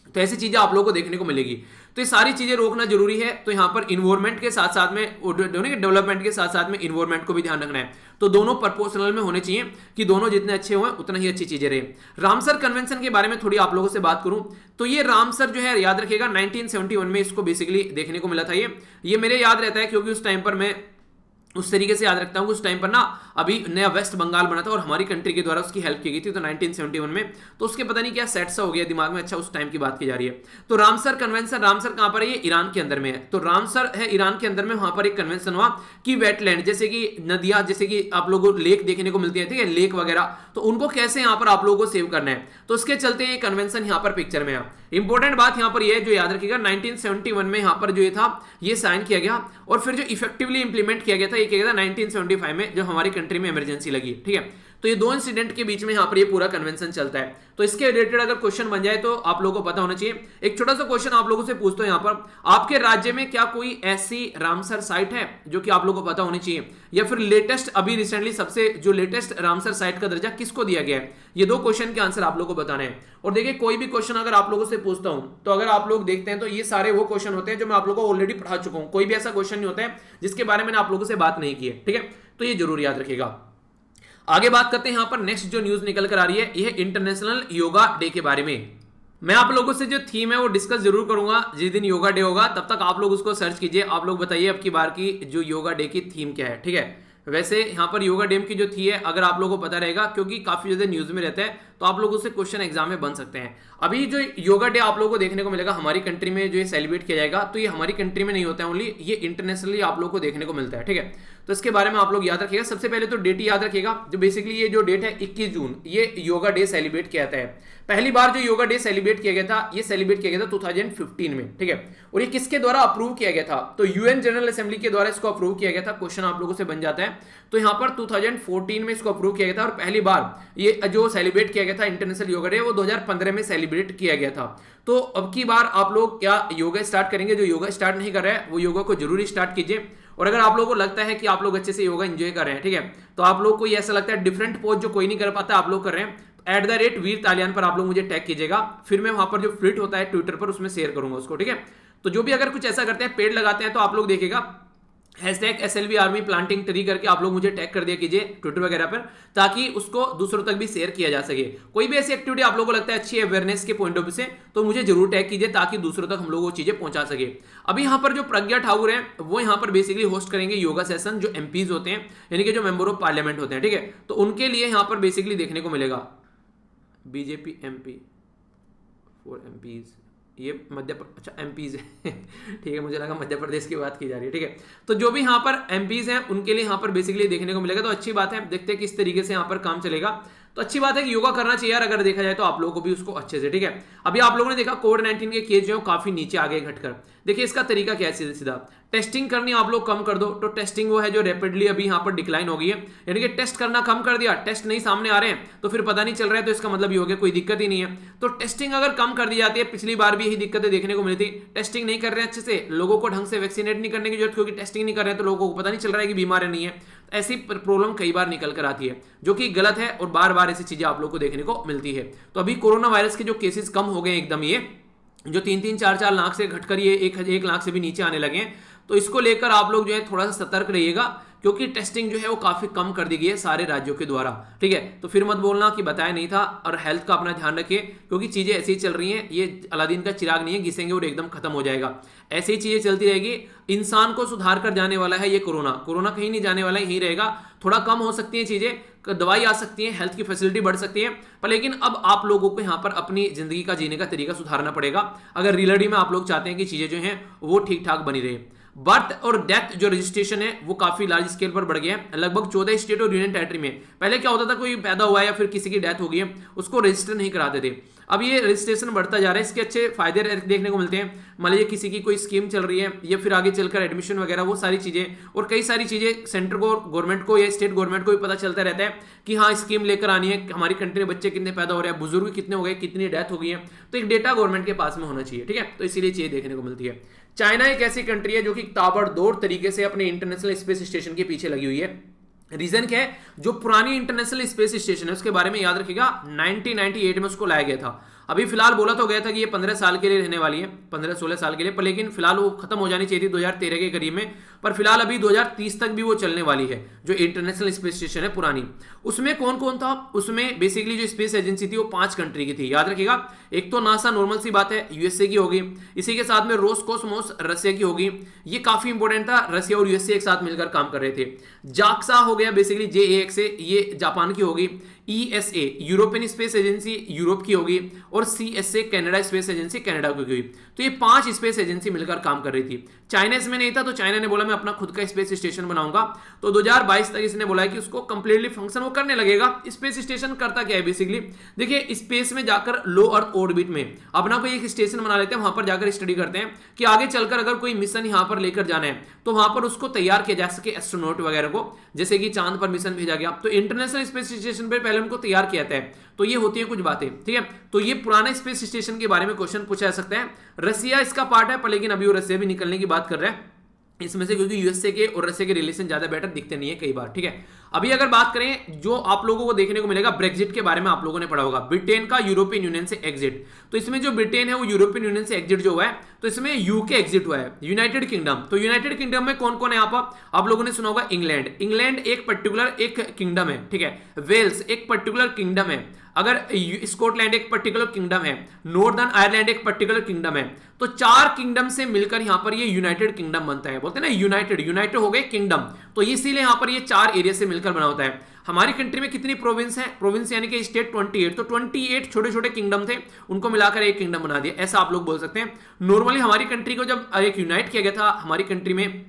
तो ऐसी चीजें आप लोगों को देखने को मिलेगी। तो ये सारी चीजें रोकना जरूरी है। तो यहां पर इन्वायरमेंट के साथ साथ में डेवलपमेंट के साथ साथ में इन्वायरमेंट को भी ध्यान रखना है। तो दोनों प्रोपोर्शनल में होने चाहिए कि दोनों जितने अच्छे हों उतना ही अच्छी चीजें रहे। रामसर कन्वेंशन के बारे में थोड़ी आप लोगों से बात करूं तो ये रामसर जो है याद रखिएगा 1971 में इसको बेसिकली देखने को मिला था। ये मेरे याद रहता है क्योंकि उस टाइम पर मैं उस तरीके से याद रखता हूं कि उस टाइम पर ना अभी नया वेस्ट बंगाल बना था और हमारी कंट्री के द्वारा उसकी हेल्प की गई थी तो 1971 में। तो उसके पता नहीं क्या सेट सा हो गया दिमाग में, अच्छा उस टाइम की बात की जा रही है। तो रामसर कन्वेंशन, रामसर कहां पर है, ये ईरान के अंदर में है। तो रामसर है ईरान के अंदर में, वहां पर एक कन्वेंशन हुआ कि वेटलैंड जैसे कि नदियां, जैसे कि आप लोगों को लेक देखने को मिलती है, ठीक है, लेक वगैरह, तो उनको कैसे यहां पर आप लोगों को सेव करना है, तो उसके चलते ये कन्वेंशन यहां पर पिक्चर में है। इंपॉर्टेंट बात यहां पर ये जो याद रखिएगा 1971 में यहां पर जो ये था ये साइन किया गया और फिर जो इफेक्टिवली इंप्लीमेंट किया गया था ये किया गया था 1975 में जब हमारी कंट्री में इमरजेंसी लगी, ठीक है। तो ये दो इंसिडेंट के बीच में यहां पर ये पूरा कन्वेंशन चलता है। तो इसके रिलेटेड अगर क्वेश्चन बन जाए तो आप लोगों को पता होना चाहिए। एक छोटा सा क्वेश्चन आप लोगों से पूछता हूं यहां पर, आपके राज्य में क्या कोई ऐसी रामसर साइट है जो कि आप लोगों को पता होनी चाहिए, या फिर लेटेस्ट अभी रिसेंटली सबसे जो लेटेस्ट रामसर साइट का दर्जा किसको दिया गया है? ये दो क्वेश्चन के आंसर आप लोगों को बताने हैं। और देखिए कोई भी क्वेश्चन अगर आप लोगों से पूछता हूं तो अगर आप लोग देखते हैं तो ये सारे वो क्वेश्चन होते हैं जो मैं आप लोगों को ऑलरेडी पढ़ा चुका हूं। कोई भी ऐसा क्वेश्चन नहीं होता है जिसके बारे में आप लोगों से बात नहीं की है, ठीक है। तो ये जरूर याद रखिएगा। आगे बात करते हैं यहां पर नेक्स्ट जो न्यूज निकल कर आ रही है यह इंटरनेशनल योगा डे के बारे में। मैं आप लोगों से जो थीम है वो डिस्कस जरूर करूंगा जिस दिन योगा डे होगा, तब तक आप लोग उसको सर्च कीजिए। आप लोग बताइए अब की बार की जो योगा डे की थीम क्या है, ठीक है। वैसे यहाँ पर योगा डे की जो थी है अगर आप लोगों को पता रहेगा क्योंकि काफी ज्यादा न्यूज में रहता है तो आप लोगों से क्वेश्चन एग्जाम में बन सकते हैं। अभी जो योगा डे आप लोगों को देखने को मिलेगा हमारी कंट्री में जो ये सेलिब्रेट किया जाएगा, तो ये हमारी कंट्री में नहीं होता है ओनली, ये इंटरनेशनली आप लोगों को देखने को मिलता है, ठीक है। तो इसके बारे में आप लोग याद रखिएगा। सबसे पहले तो डेट याद रखिएगा, जो बेसिकली ये जो डेट है 21 जून, ये योगा डे सेलिब्रेट किया जाता है। पहली बार जो योगा डे सेलिब्रेट किया गया था, ये सेलिब्रेट किया गया था 2015 में, ठीक है। और ये किसके द्वारा अप्रूव किया गया था? तो यूएन जनरल असेंबली के द्वारा इसको अप्रूव किया गया था। क्वेश्चन आप लोगों से बन जाता है। तो यहाँ पर 2014 में इसको अप्रूव किया गया था और पहली बार ये जो सेलिब्रेट किया गया था इंटरनेशनल योगा डे, वो 2015 में सेलिब्रेट किया गया था। तो अब की बार आप लोग क्या योगा स्टार्ट करेंगे? जो योगा स्टार्ट नहीं कर रहा है वो योगा को जरूर स्टार्ट कीजिए। और अगर आप लोगों को लगता है कि आप लोग अच्छे से योगा एंजॉय कर रहे हैं, ठीक है, तो आप लोग को ऐसा लगता है डिफरेंट पोज जो कोई नहीं कर पाता आप लोग कर रहे हैं, @वीर तालियान पर आप लोग मुझे टैग कीजिएगा। फिर मैं वहां पर जो फ्लिट होता है ट्विटर पर, उसमें शेयर करूंगा उसको, ठीक है। तो जो भी अगर कुछ ऐसा करते हैं, पेड़ लगाते हैं, तो आप लोग देखिएगा #SLV आर्मी प्लांटिंग ट्री करके आप लोग मुझे टैग कर दिया कीजिए ट्विटर वगैरह पर, ताकि उसको दूसरों तक भी शेयर किया जा सके। कोई भी ऐसी एक्टिविटी आप लोगों को लगता है अच्छी अवेयरनेस के पॉइंट ऑफ व्यू से, तो मुझे जरूर टैग कीजिए ताकि दूसरों तक हम लोग वो चीजें पहुंचा सके। अभी यहाँ पर जो प्रज्ञा ठाकुर है वो यहाँ पर बेसिकली होस्ट करेंगे योगा सेशन, जो एमपीज होते हैं, यानी कि जो मेंबर ऑफ पार्लियामेंट होते हैं, ठीक है। तो उनके लिए यहाँ पर बेसिकली देखने को मिलेगा बीजेपी MP 4 MPs, ये अच्छा एमपीज है ठीक है, मुझे लगा मध्य प्रदेश की बात की जा रही है, ठीक है। तो जो भी यहाँ पर एमपीज हैं उनके लिए यहाँ पर बेसिकली देखने को मिलेगा। तो अच्छी बात है, देखते हैं किस तरीके से यहाँ पर काम चलेगा। तो अच्छी बात है कि योगा करना चाहिए यार, अगर देखा जाए तो आप लोगों को भी उसको अच्छे से, ठीक है। अभी आप लोगों ने देखा कोविड-19 के केस जो है काफी नीचे आ गए घटकर। देखिए इसका तरीका क्या है, सीधा सीधा टेस्टिंग करनी आप लोग कम कर दो। तो टेस्टिंग वो है जो रैपिडली अभी यहाँ पर डिक्लाइन हो गई है, यानी कि टेस्ट करना कम कर दिया, टेस्ट नहीं सामने आ रहे हैं तो फिर पता नहीं चल रहा है, तो इसका मतलब ये हो गया कोई दिक्कत ही नहीं है। तो टेस्टिंग अगर कम कर दी जाती है, पिछली बार भी यही दिक्कतें देखने को मिली थी, टेस्टिंग नहीं कर रहे हैं अच्छे से, लोगों को ढंग से वैक्सीनेट नहीं करने की जरूरत, क्योंकि टेस्टिंग नहीं कर रहे हैं तो लोगों को पता नहीं चल रहा है कि बीमारी नहीं है। ऐसी प्रॉब्लम कई बार निकल कर आती है, जो कि गलत है और बार बार ऐसी चीजें आप लोग को देखने को मिलती है। तो अभी कोरोना वायरस के जो केसेस कम हो गए एकदम, ये जो 3-3, 4-4 लाख से घटकर ये 1 लाख से भी नीचे आने लगे हैं, तो इसको लेकर आप लोग जो है थोड़ा सा सतर्क रहिएगा, क्योंकि टेस्टिंग जो है वो काफी कम कर दी गई है सारे राज्यों के द्वारा, ठीक है। तो फिर मत बोलना कि बताया नहीं था। और हेल्थ का अपना ध्यान रखिए, क्योंकि चीजें ऐसी ही चल रही हैं, ये अलादीन का चिराग नहीं है घिसेंगे और एकदम खत्म हो जाएगा। ऐसी ही चीजें चलती रहेगी, इंसान को सुधार कर जाने वाला है ये कोरोना कहीं नहीं जाने वाला है, यही रहेगा। थोड़ा कम हो सकती है चीजें, दवाई आ सकती है, हेल्थ की फैसिलिटी बढ़ सकती है, पर लेकिन अब आप लोगों को यहाँ पर अपनी जिंदगी का जीने का तरीका सुधारना पड़ेगा, अगर रियलिटी में आप लोग चाहते हैं कि चीजें जो हैं वो ठीक ठाक बनी रहे। बर्थ और डेथ जो रजिस्ट्रेशन है वो काफी लार्ज स्केल पर बढ़ गया है, लगभग 14 स्टेट और यूनियन टेरिटरी में। पहले क्या होता था, कोई पैदा हुआ है या फिर किसी की डेथ हो गई है, उसको रजिस्टर नहीं कराते थे, अब ये रजिस्ट्रेशन बढ़ता जा रहा है। इसके अच्छे फायदे देखने को मिलते हैं। मान लीजिए किसी की कोई स्कीम चल रही है या फिर आगे चलकर एडमिशन वगैरह, वो सारी चीजें और कई सारी चीजें सेंटर को, गवर्नमेंट को या स्टेट गवर्नमेंट को भी पता चलता रहता है कि हाँ स्कीम लेकर आनी है, हमारी कंट्री में बच्चे कितने पैदा हो रहे हैं, बुजुर्ग कितने हो गए, कितनी डेथ हो गई है, तो एक डेटा गवर्नमेंट के पास में होना चाहिए, ठीक है। तो इसीलिए चीजें देखने को मिलती है। चाइना एक ऐसी कंट्री है जो कि ताबड़तोड़ तरीके से अपने इंटरनेशनल स्पेस स्टेशन के पीछे लगी हुई है। रीजन क्या है, जो पुरानी इंटरनेशनल स्पेस स्टेशन है उसके बारे में याद रखिएगा, 1998 में उसको लाया गया था। अभी फिलहाल बोला तो गया था कि ये 15 साल के लिए रहने वाली है, 15-16 साल के लिए, पर लेकिन फिलहाल वो खत्म हो जानी चाहिए थी 2013 के करीब में, पर फिलहाल अभी 2030 तक भी वो चलने वाली है। जो इंटरनेशनल स्पेस स्टेशन है पुरानी, उसमें कौन कौन था, उसमें बेसिकली जो स्पेस एजेंसी थी वो 5 कंट्री की थी, याद रखिएगा। एक तो नासा, नॉर्मल सी बात है, यूएसए की होगी, इसी के साथ में रोसकोसमोस रशिया की होगी, ये काफी इंपॉर्टेंट था, रशिया और यूएसए एक साथ मिलकर काम कर रहे थे। जाक्सा हो गया बेसिकली JAXA, ये जापान की होगी। ESA European space agency Europe की होगी, और CSA Canada space agency Canada की होगी। तो ये 5 स्पेस एजेंसी मिलकर काम कर रही थी। चाइना इसमें नहीं था, तो चाइना ने बोला मैं अपना खुद का स्पेस स्टेशन बनाऊंगा, तो 2022 तक इसने बोला है कि उसको कंप्लीटली फंक्शन वो करने लगेगा। स्पेस स्टेशन करता क्या है बेसिकली, देखिए स्पेस में जाकर लो अर्थ ऑर्बिट में अपना कोई एक स्टेशन बना लेते हैं, वहां पर जाकर स्टडी करते हैं कि आगे चलकर अगर कोई मिशन यहां पर लेकर जाना है तो वहां पर उसको तैयार किया जा सके एस्ट्रोनॉट वगैरह को, जैसे कि चांद पर मिशन भेजा गया, तो इंटरनेशनल स्पेस स्टेशन पर पहले उनको तैयार किया जाता है। तो ये होती है कुछ बातें, ठीक है। तो ये पुराने स्पेस स्टेशन के बारे में क्वेश्चन पूछा जा सकता है। रसिया इसका पार्ट है, पर लेकिन अभी वो रसिया भी निकलने की बात कर रहा है इसमें से, क्योंकि यूएसए के और रशिया के रिलेशन ज्यादा बेटर दिखते नहीं है कई बार, ठीक है। अभी अगर बात करें जो आप लोगों को देखने को मिलेगा, ब्रेक्जिट के बारे में आप लोगों ने पढ़ा होगा, ब्रिटेन का यूरोपियन यूनियन से एग्जिट। तो इसमें जो ब्रिटेन है वो यूरोपियन यूनियन से एग्जिट जो हुआ है, तो इसमें यूके एग्जिट हुआ है, यूनाइटेड किंगडम। तो यूनाइटेड किंगडम में कौन कौन है आप लोगों ने सुना होगा, इंग्लैंड एक पर्टिकुलर एक किंगडम है, ठीक है। वेल्स एक पर्टिकुलर किंगडम है, अगर स्कॉटलैंड एक पर्टिकुलर किंगडम है, नॉर्दर्न आयरलैंड एक पर्टिकुलर किंगडम है। तो 4 किंगडम से मिलकर यहां पर ये यूनाइटेड किंगडम बनता है, बोलते हैं ना यूनाइटेड हो गए किंगडम, तो इसीलिए यहां पर ये 4 एरिया से मिलकर बना होता है। हमारी कंट्री में कितनी प्रोविंस है, प्रोविंस यानी कि स्टेट 28, तो 28 छोटे छोटे किंगडम थे, उनको मिलाकर एक किंगडम बना दिया, ऐसा आप लोग बोल सकते हैं। नॉर्मली हमारी कंट्री को जब एक यूनाइट किया गया था, हमारी कंट्री में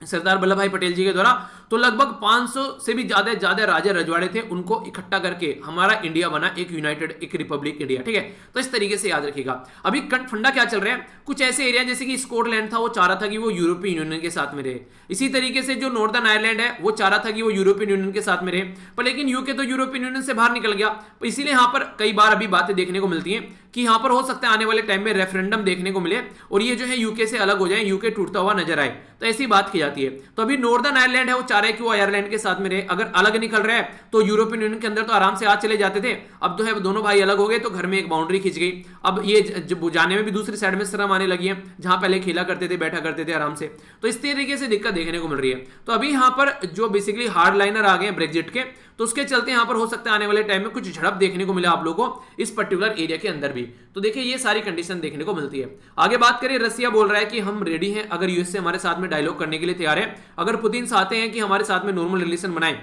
सरदार वल्लभ भाई पटेल जी के द्वारा। तो लगभग 500 से भी ज्यादा राजा रजवाड़े थे, उनको इकट्ठा करके हमारा इंडिया बना एक यूनाइटेड, एक रिपब्लिक इंडिया। ठीक है, तो इस तरीके से याद रखिएगा। अभी फंडा क्या चल रहा है, कुछ ऐसे एरिया जैसे कि स्कॉटलैंड था, वो चाह रहा था कि वो यूरोपियन यूनियन के साथ में रहे। इसी तरीके से जो नॉर्दर्न आयरलैंड है वो चाह रहा था कि वो यूरोपियन यूनियन के साथ में रहे, पर लेकिन यूके तो यूरोपियन यूनियन से बाहर निकल गया। तो इसीलिए यहाँ पर कई बार अभी बातें देखने को मिलती हैं कि यहाँ पर हो सकता है आने वाले टाइम में रेफरेंडम देखने को मिले और ये जो है यूके से अलग हो जाए, यूके टूटता हुआ नजर आए, तो ऐसी बात की जाती है। तो अभी नॉर्दर्न आयरलैंड है वो चाह रहा है कि वो आयरलैंड के साथ में रहे। अगर अलग निकल रहा है तो यूरोपियन यूनियन के अंदर तो आराम से आज चले जाते थे, अब जो है दोनों भाई अलग हो गए तो घर में एक बाउंड्री खींच गई। अब ये जाने में भी दूसरी साइड में शर्म आने लगी है, जहां पहले खेला करते थे, बैठा करते थे आराम से। तो इस तरीके से दिक्कत देखने को मिल रही है। तो अभी यहाँ पर जो बेसिकली हार्ड लाइनर आ गए ब्रेक्जिट के, तो उसके चलते यहाँ पर हो सकता है आने वाले टाइम में कुछ झड़प देखने को मिले आप लोगों को इस पर्टिकुलर एरिया के अंदर भी। तो देखिए ये सारी कंडीशन देखने को मिलती है। आगे बात करें, रसिया बोल रहा है कि हम रेडी हैं, अगर यूएस से हमारे साथ में डायलॉग करने के लिए तैयार है, अगर पुतिन चाहते हैं कि हमारे साथ में नॉर्मल रिलेशन बनाए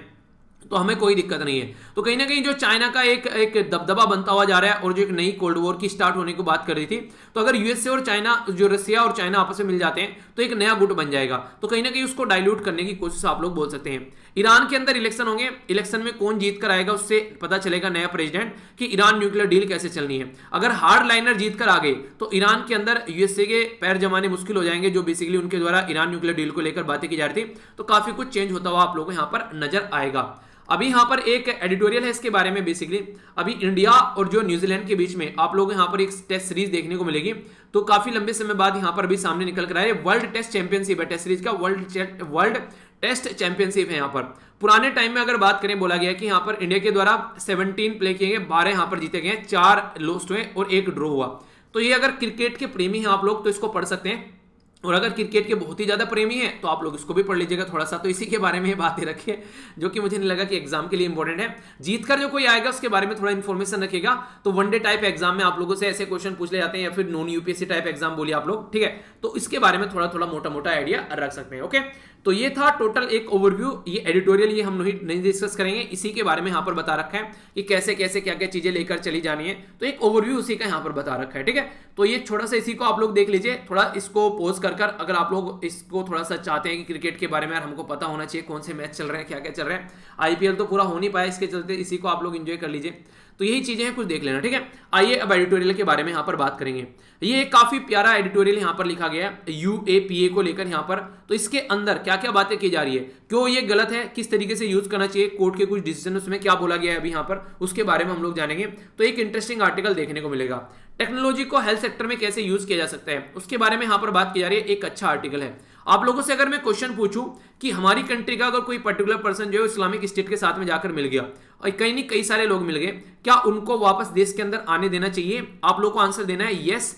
तो हमें कोई दिक्कत नहीं है। तो कहीं ना कहीं जो चाइना का एक दबदबा बनता हुआ जा रहा है और जो एक नई कोल्ड वॉर की स्टार्ट होने की बात कर रही थी, तो अगर यूएसए और चाइना, जो रसिया और चाइना आपस में मिल जाते हैं तो एक नया गुट बन जाएगा। तो कहीं ना कहीं उसको डाइल्यूट करने की कोशिश आप लोग बोल सकते हैं। ईरान के अंदर इलेक्शन होंगे, इलेक्शन में कौन जीत कर आएगा उससे पता चलेगा नया प्रेसिडेंट कि ईरान न्यूक्लियर डील कैसे चलनी है। अगर हार्ड लाइनर जीत कर आ गए तो ईरान के अंदर यूएसए के पैर जमाने मुश्किल हो जाएंगे, जो बेसिकली उनके द्वारा ईरान न्यूक्लियर डील को लेकर बातें की जा रही थी। तो काफी कुछ चेंज होता हुआ आप लोगों को यहाँ पर नजर आएगा। अभी यहाँ पर एक एडिटोरियल है इसके बारे में, बेसिकली अभी इंडिया और जो न्यूजीलैंड के बीच में आप लोगों को यहाँ पर एक टेस्ट सीरीज देखने को मिलेगी। तो काफी लंबे समय बाद यहाँ पर भी सामने निकल कर आए, वर्ल्ड टेस्ट चैंपियनशिप है, टेस्ट सीरीज का वर्ल्ड टेस्ट चैंपियनशिप है। यहाँ पर पुराने टाइम में अगर बात करें, बोला गया कि यहाँ पर इंडिया के द्वारा 17 प्ले किए गए, 12 यहाँ पर जीते गए, 4 लॉस्ट हुए और 1 ड्रॉ हुआ। तो ये अगर क्रिकेट के प्रेमी हैं आप लोग तो इसको पढ़ सकते हैं, और अगर क्रिकेट के बहुत ही ज्यादा प्रेमी है तो आप लोग इसको भी पढ़ लीजिएगा थोड़ा सा। तो इसी के बारे में बातें रखिए जो कि मुझे नहीं लगा कि एग्जाम के लिए इंपॉर्टेंट है। जीतकर जो कोई आएगा उसके बारे में थोड़ा इन्फॉर्मेशन रखिएगा। तो वनडे टाइप एग्जाम में आप लोगों से ऐसे क्वेश्चन पूछ ले जाते हैं, या फिर नॉन यूपीएससी टाइप एग्जाम बोलिए आप लोग, ठीक है। तो इसके बारे में थोड़ा थोड़ा मोटा मोटा आइडिया रख सकते हैं। ओके, तो ये था टोटल एक ओवरव्यू। ये एडिटोरियल ये हम नहीं डिस्कस करेंगे, इसी के बारे में यहाँ पर बता रखा है कि कैसे कैसे क्या क्या चीजें लेकर चली जानी है। तो एक ओवरव्यू उसी का यहाँ पर बता रखा है, ठीक है। तो ये थोड़ा सा इसी को आप लोग देख लीजिए, थोड़ा इसको पॉज कर अगर आप लोग इसको थोड़ा सा चाहते हैं कि क्रिकेट के बारे में यार हमको पता होना चाहिए, कौन से मैच चल रहे हैं, क्या क्या चल रहे हैं। आईपीएल तो पूरा हो नहीं पाया, इसके चलते इसी को आप लोग एंजॉय कर लीजिए। तो यही चीजें हैं, कुछ देख लेना, ठीक है। आइए अब एडिटोरियल के बारे में यहाँ पर बात करेंगे। ये काफी प्यारा एडिटोरियल यहाँ पर लिखा गया है यूएपीए को लेकर यहाँ पर। तो इसके अंदर क्या क्या बातें की जा रही है, क्यों ये गलत है, किस तरीके से यूज करना चाहिए, कोर्ट के कुछ डिसीजन उसमें क्या बोला गया है अभी यहाँ पर, उसके बारे में हम लोग जानेंगे। तो एक इंटरेस्टिंग आर्टिकल देखने को मिलेगा। टेक्नोलॉजी को हेल्थ सेक्टर में कैसे यूज किया जा सकता है उसके बारे में यहाँ पर बात की जा रही है। एक अच्छा आर्टिकल है। आप लोगों से अगर मैं क्वेश्चन पूछूं कि हमारी कंट्री का अगर कोई पर्टिकुलर पर्सन जो है इस्लामिक स्टेट के साथ में जाकर मिल गया और कई सारे लोग मिल गए, क्या उनको वापस देश के अंदर आने देना चाहिए? आप लोग को आंसर देना है यस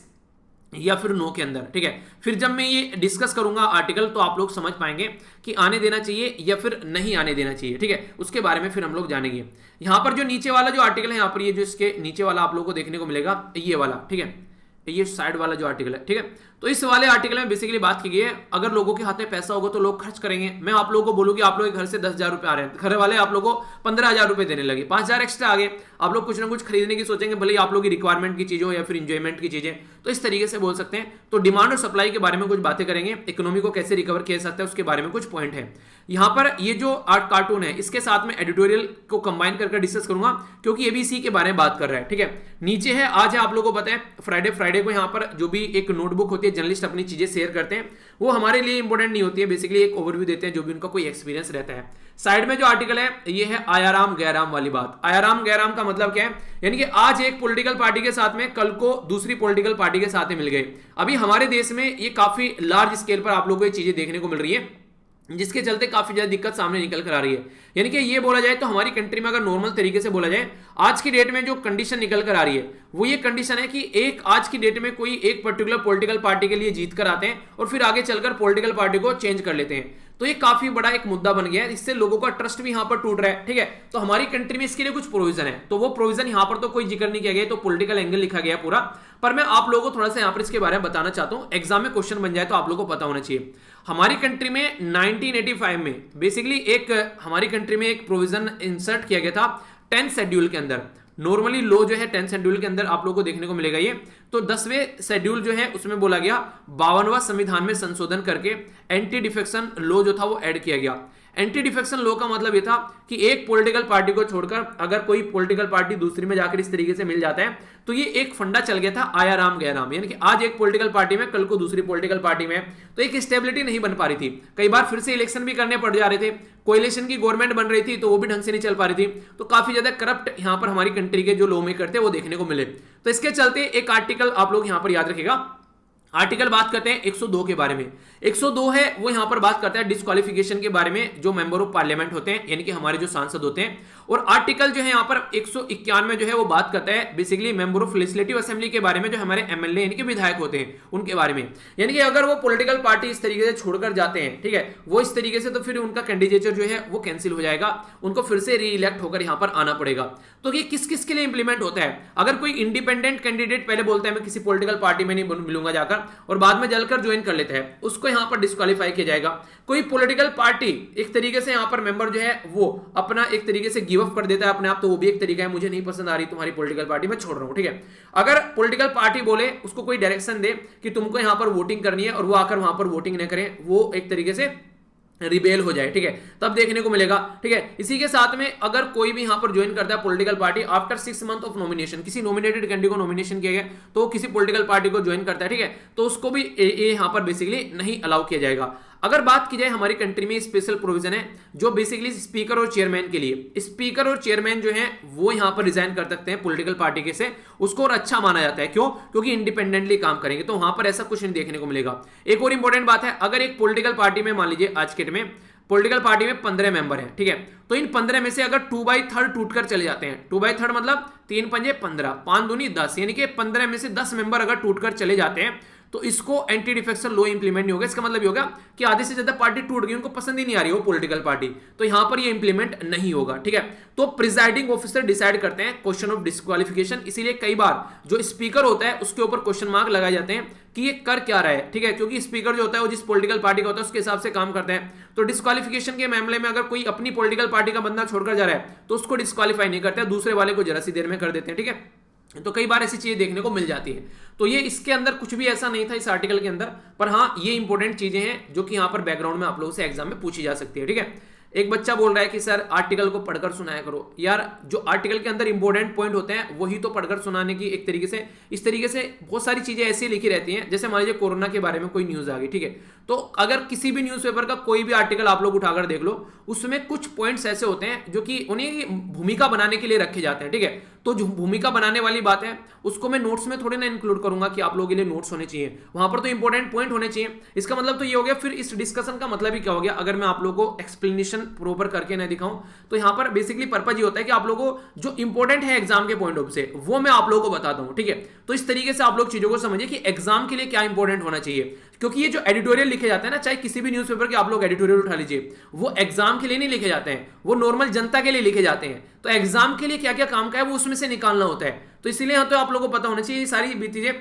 या फिर नो के अंदर, ठीक है। फिर जब मैं ये डिस्कस करूंगा आर्टिकल तो आप लोग समझ पाएंगे कि आने देना चाहिए या फिर नहीं आने देना चाहिए, ठीक है। उसके बारे में फिर हम लोग जानेंगे। यहां पर जो नीचे वाला जो आर्टिकल है, यहाँ पर ये जो इसके नीचे वाला आप लोग को देखने को मिलेगा, ये वाला, ठीक है, ये साइड वाला जो आर्टिकल है, ठीक है। तो इस वाले आर्टिकल में बेसिकली बात की गई है, अगर लोगों के हाथ में पैसा होगा तो लोग खर्च करेंगे। मैं आप लोगों को बोलूं कि आप लोग के घर से 10,000 रुपए आ रहे हैं, घर वाले आप लोगों को 15,000 रुपए देने लगे, 5,000 एक्स्ट्रा आ गए, आप लोग कुछ ना कुछ खरीदने की सोचेंगे, भले ही आप लोग की रिक्वायरमेंट की चीज हो या फिर इंजॉयमेंट की चीजें। तो इस तरीके से बोल सकते हैं। तो डिमांड और सप्लाई के बारे में कुछ बातें करेंगे, इकोनॉमी को कैसे रिकवर किया सकता है उसके बारे में कुछ पॉइंट है। यहाँ पर ये जो आर्ट कार्टून है इसके साथ में एडिटोरियल को कंबाइन करके डिस्कस करूंगा, क्योंकि ये भी इसी के बारे में बात कर रहा है, ठीक है। नीचे है, आज है, आप लोगों को पता है फ्राइडे को यहाँ पर जो भी एक नोटबुक होती है, जर्नलिस्ट अपनी चीजें शेयर करते हैं, वो हमारे लिए इंपॉर्टेंट नहीं होती है, बेसिकली एक ओवरव्यू देते हैं जो भी उनका कोई एक्सपीरियंस रहता है। साइड में जो आर्टिकल है ये है आयाराम गैराम वाली बात। आयाराम गैराम का मतलब क्या है, यानी कि आज एक पॉलिटिकल पार्टी के साथ में कल को दूसरी पॉलिटिकल पार्टी के साथ में मिल गए। अभी हमारे देश में ये काफी लार्ज स्केल पर आप लोगों को ये चीजें देखने को मिल रही है, जिसके चलते काफी ज्यादा दिक्कत सामने निकल कर आ रही है। यानी कि ये बोला जाए तो हमारी कंट्री में अगर नॉर्मल तरीके से बोला जाए, आज की डेट में जो कंडीशन निकल कर आ रही है वो ये कंडीशन है कि एक आज की डेट में कोई एक पर्टिकुलर पॉलिटिकल पार्टी के लिए जीत कर आते हैं और फिर आगे चलकर पॉलिटिकल पार्टी को चेंज कर लेते हैं। तो ये काफी बड़ा एक मुद्दा बन गया है, इससे लोगों का ट्रस्ट भी यहाँ पर टूट रहा है, ठीक है। तो हमारी कंट्री में इसके लिए कुछ प्रोविजन है, तो वो प्रोविजन यहाँ पर तो कोई जिक्र नहीं किया गया, तो पॉलिटिकल एंगल लिखा गया पूरा, पर मैं आप लोगों को थोड़ा सा यहाँ पर इसके बारे में बताना चाहता हूँ। एग्जाम में क्वेश्चन बन जाए तो आप लोगों को पता होना चाहिए। हमारी कंट्री में 1985 में बेसिकली एक हमारी कंट्री में एक प्रोविजन इंसर्ट किया गया था 10th शेड्यूल के अंदर, नॉर्मली लो जो है 10 शेड्यूल के अंदर आप लोगों को देखने को मिलेगा ये। तो 10वें शेड्यूल जो है उसमें बोला गया 52वां संविधान में संशोधन करके एंटी डिफेक्शन लॉ जो था वो ऐड किया गया। एंटी डिफेक्शन लॉ का मतलब ये था कि एक पॉलिटिकल पार्टी को छोड़कर अगर कोई पॉलिटिकल पार्टी दूसरी में जाकर इस तरीके से मिल जाता है तो ये एक फंडा चल गया था आया राम गया राम, यानी कि आज एक पॉलिटिकल पार्टी में कल को दूसरी पॉलिटिकल पार्टी में, तो एक स्टेबिलिटी नहीं बन पा रही थी। कई बार फिर से इलेक्शन भी करने पड़ जा रहे थे, कोएलिशन की गवर्नमेंट बन रही थी तो वो भी ढंग से नहीं चल पा रही थी, तो काफी ज्यादा करप्ट यहां पर हमारी कंट्री के जो लॉ मेकर थे वो देखने को मिले। तो इसके चलते एक आर्टिकल आप लोग यहां पर याद रखिएगा, आर्टिकल बात करते हैं 102 के बारे में। 102 है वो यहां पर बात करता है डिस्क्वालिफिकेशन के बारे में जो मेंबर ऑफ पार्लियामेंट होते हैं, यानी कि हमारे जो सांसद होते हैं। और आर्टिकल जो है यहां पर 191 जो है वो बात करता है basically member of legislative assembly के बारे में, जो हमारे एमएलए यानी कि विधायक होते हैं उनके बारे में। यानी कि अगर वो पॉलिटिकल पार्टी इस तरीके से छोड़कर जाते हैं, ठीक है, वो इस तरीके से, तो फिर उनका कैंडिडेचर जो है वो कैंसिल हो जाएगा, उनको फिर से री इलेक्ट होकर यहां पर आना पड़ेगा। तो ये किस किस के लिए इंप्लीमेंट होता है? अगर कोई इंडिपेंडेंट कैंडिडेट पहले बोलता है मैं किसी पॉलिटिकल पार्टी में नहीं मिलूंगा जाकर, और बाद में जलकर ज्वाइन कर लेता है, उसको यहां पर डिस्क्वालीफाई किया जाएगा। कोई पॉलिटिकल पार्टी एक तरीके से यहां पर मेंबर जो है वो अपना एक तरीके से गिव अप कर देता है अपने आप, तो वो भी एक तरीका है, मुझे नहीं पसंद आ रही तुम्हारी पॉलिटिकल पार्टी, मैं छोड़ रहा हूं, ठीक है। अगर पॉलिटिकल पार्टी बोले, उसको कोई डायरेक्शन दे कि तुमको यहां पर वोटिंग करनी है और वो आकर वहां पर वोटिंग न करें, वो एक तरीके से रिबेल हो जाए, ठीक है, तब देखने को मिलेगा, ठीक है। इसी के साथ में अगर कोई भी यहां पर ज्वाइन करता है political party after 6 month of nomination, किसी नॉमिनेटेड कैंडिडेट को नॉमिनेशन किया गया तो किसी पॉलिटिकल पार्टी को ज्वाइन करता है, ठीक है, तो उसको भी ये यहां पर बेसिकली नहीं अलाउ किया जाएगा। अगर बात की जाए हमारी कंट्री में स्पेशल प्रोविजन है जो बेसिकली स्पीकर और चेयरमैन के लिए, स्पीकर और चेयरमैन जो है वो यहां पर रिजाइन कर सकते हैं पॉलिटिकल पार्टी के से, उसको और अच्छा माना जाता है। क्यों? क्योंकि इंडिपेंडेंटली काम करेंगे, तो वहां पर ऐसा कुछ नहीं देखने को मिलेगा। एक और इंपॉर्टेंट बात है, अगर एक पॉलिटिकल पार्टी में मान लीजिए आज के डेट में पॉलिटिकल पार्टी में 15 मेंबर हैं, ठीक है, तो इन 15 में से अगर 2/3 टूटकर चले जाते हैं, 2/3 मतलब 3 पंजे 15, 5 दूनी 10, यानी कि 15 में से 10 मेंबर अगर टूटकर चले जाते हैं तो इसको एंटी डिफेक्शन लॉ इंप्लीमेंट नहीं होगा। इसका मतलब ये होगा कि आधे से ज्यादा पार्टी टूट गई, उनको पसंद ही नहीं आ रही वो पॉलिटिकल पार्टी, तो यहां पर ये इंप्लीमेंट नहीं होगा, ठीक है। तो प्रिजाइडिंग ऑफिसर डिसाइड करते हैं क्वेश्चन ऑफ डिस्क्वालिफिकेशन, इसीलिए कई बार जो स्पीकर होता है उसके ऊपर क्वेश्चन मार्क लगाए जाते हैं कि ये कर क्या रहा है, ठीक है, क्योंकि स्पीकर जो होता है वो जिस पॉलिटिकल पार्टी का होता है उसके हिसाब से काम करते हैं। तो डिस्क्वालिफिकेशन के मामले में अगर कोई अपनी पॉलिटिकल पार्टी का बंदा छोड़कर जा रहा है तो उसको डिस्क्वालीफाई नहीं करते, दूसरे वाले को जरा सी देर में कर देते हैं, ठीक है। तो कई बार ऐसी चीजें देखने को मिल जाती है। तो ये इसके अंदर कुछ भी ऐसा नहीं था इस आर्टिकल के अंदर, पर हाँ ये इंपॉर्टेंट चीजें हैं जो कि यहाँ पर बैकग्राउंड में आप लोगों से एग्जाम में पूछी जा सकती है, ठीक है। एक बच्चा बोल रहा है कि सर आर्टिकल को पढ़कर सुनाया करो। यार जो आर्टिकल के अंदर इंपॉर्टेंट पॉइंट होते हैं वही तो पढ़कर सुनाने की एक तरीके से, इस तरीके से बहुत सारी चीजें ऐसी लिखी रहती हैं। जैसे मान लीजिए कोरोना के बारे में कोई न्यूज आ गई, ठीक है, तो अगर किसी भी न्यूज़पेपर का कोई भी आर्टिकल आप लोग उठाकर देख लो, उसमें कुछ पॉइंट्स ऐसे होते हैं जो कि उन्हें भूमिका बनाने के लिए रखे जाते हैं, ठीक है। तो जो भूमिका बनाने वाली बात है उसको मैं नोट्स में थोड़ी ना इंक्लूड करूंगा कि आप लोगों के लिए नोट्स होने चाहिए, वहां पर तो इंपॉर्टेंट पॉइंट होने चाहिए। इसका मतलब तो ये हो गया, फिर इस डिस्कशन का मतलब ही क्या हो गया अगर मैं आप लोगों को एक्सप्लेनेशन प्रॉपर करके ना दिखाऊं। तो यहां पर बेसिकली पर्पज ये होता है कि आप लोगों को जो इंपॉर्टेंट है एग्जाम के पॉइंट ऑफ से वो मैं आप लोगों को बताता हूं, ठीक है। तो इस तरीके से आप लोग चीजों को समझिए कि एग्जाम के लिए क्या इंपॉर्टेंट होना चाहिए, क्योंकि ये जो एडिटोरियल लिखे जाते हैं ना, चाहे किसी भी न्यूज़पेपर के आप लोग एडिटोरियल उठा लीजिए, वो एग्जाम के लिए नहीं लिखे जाते हैं, वो नॉर्मल जनता के लिए लिखे जाते हैं। तो एग्जाम के लिए क्या क्या काम का है वो उसमें से निकालना होता है। तो इसलिए यहाँ तो आप लोगों को पता होना चाहिए ये सारी चीजें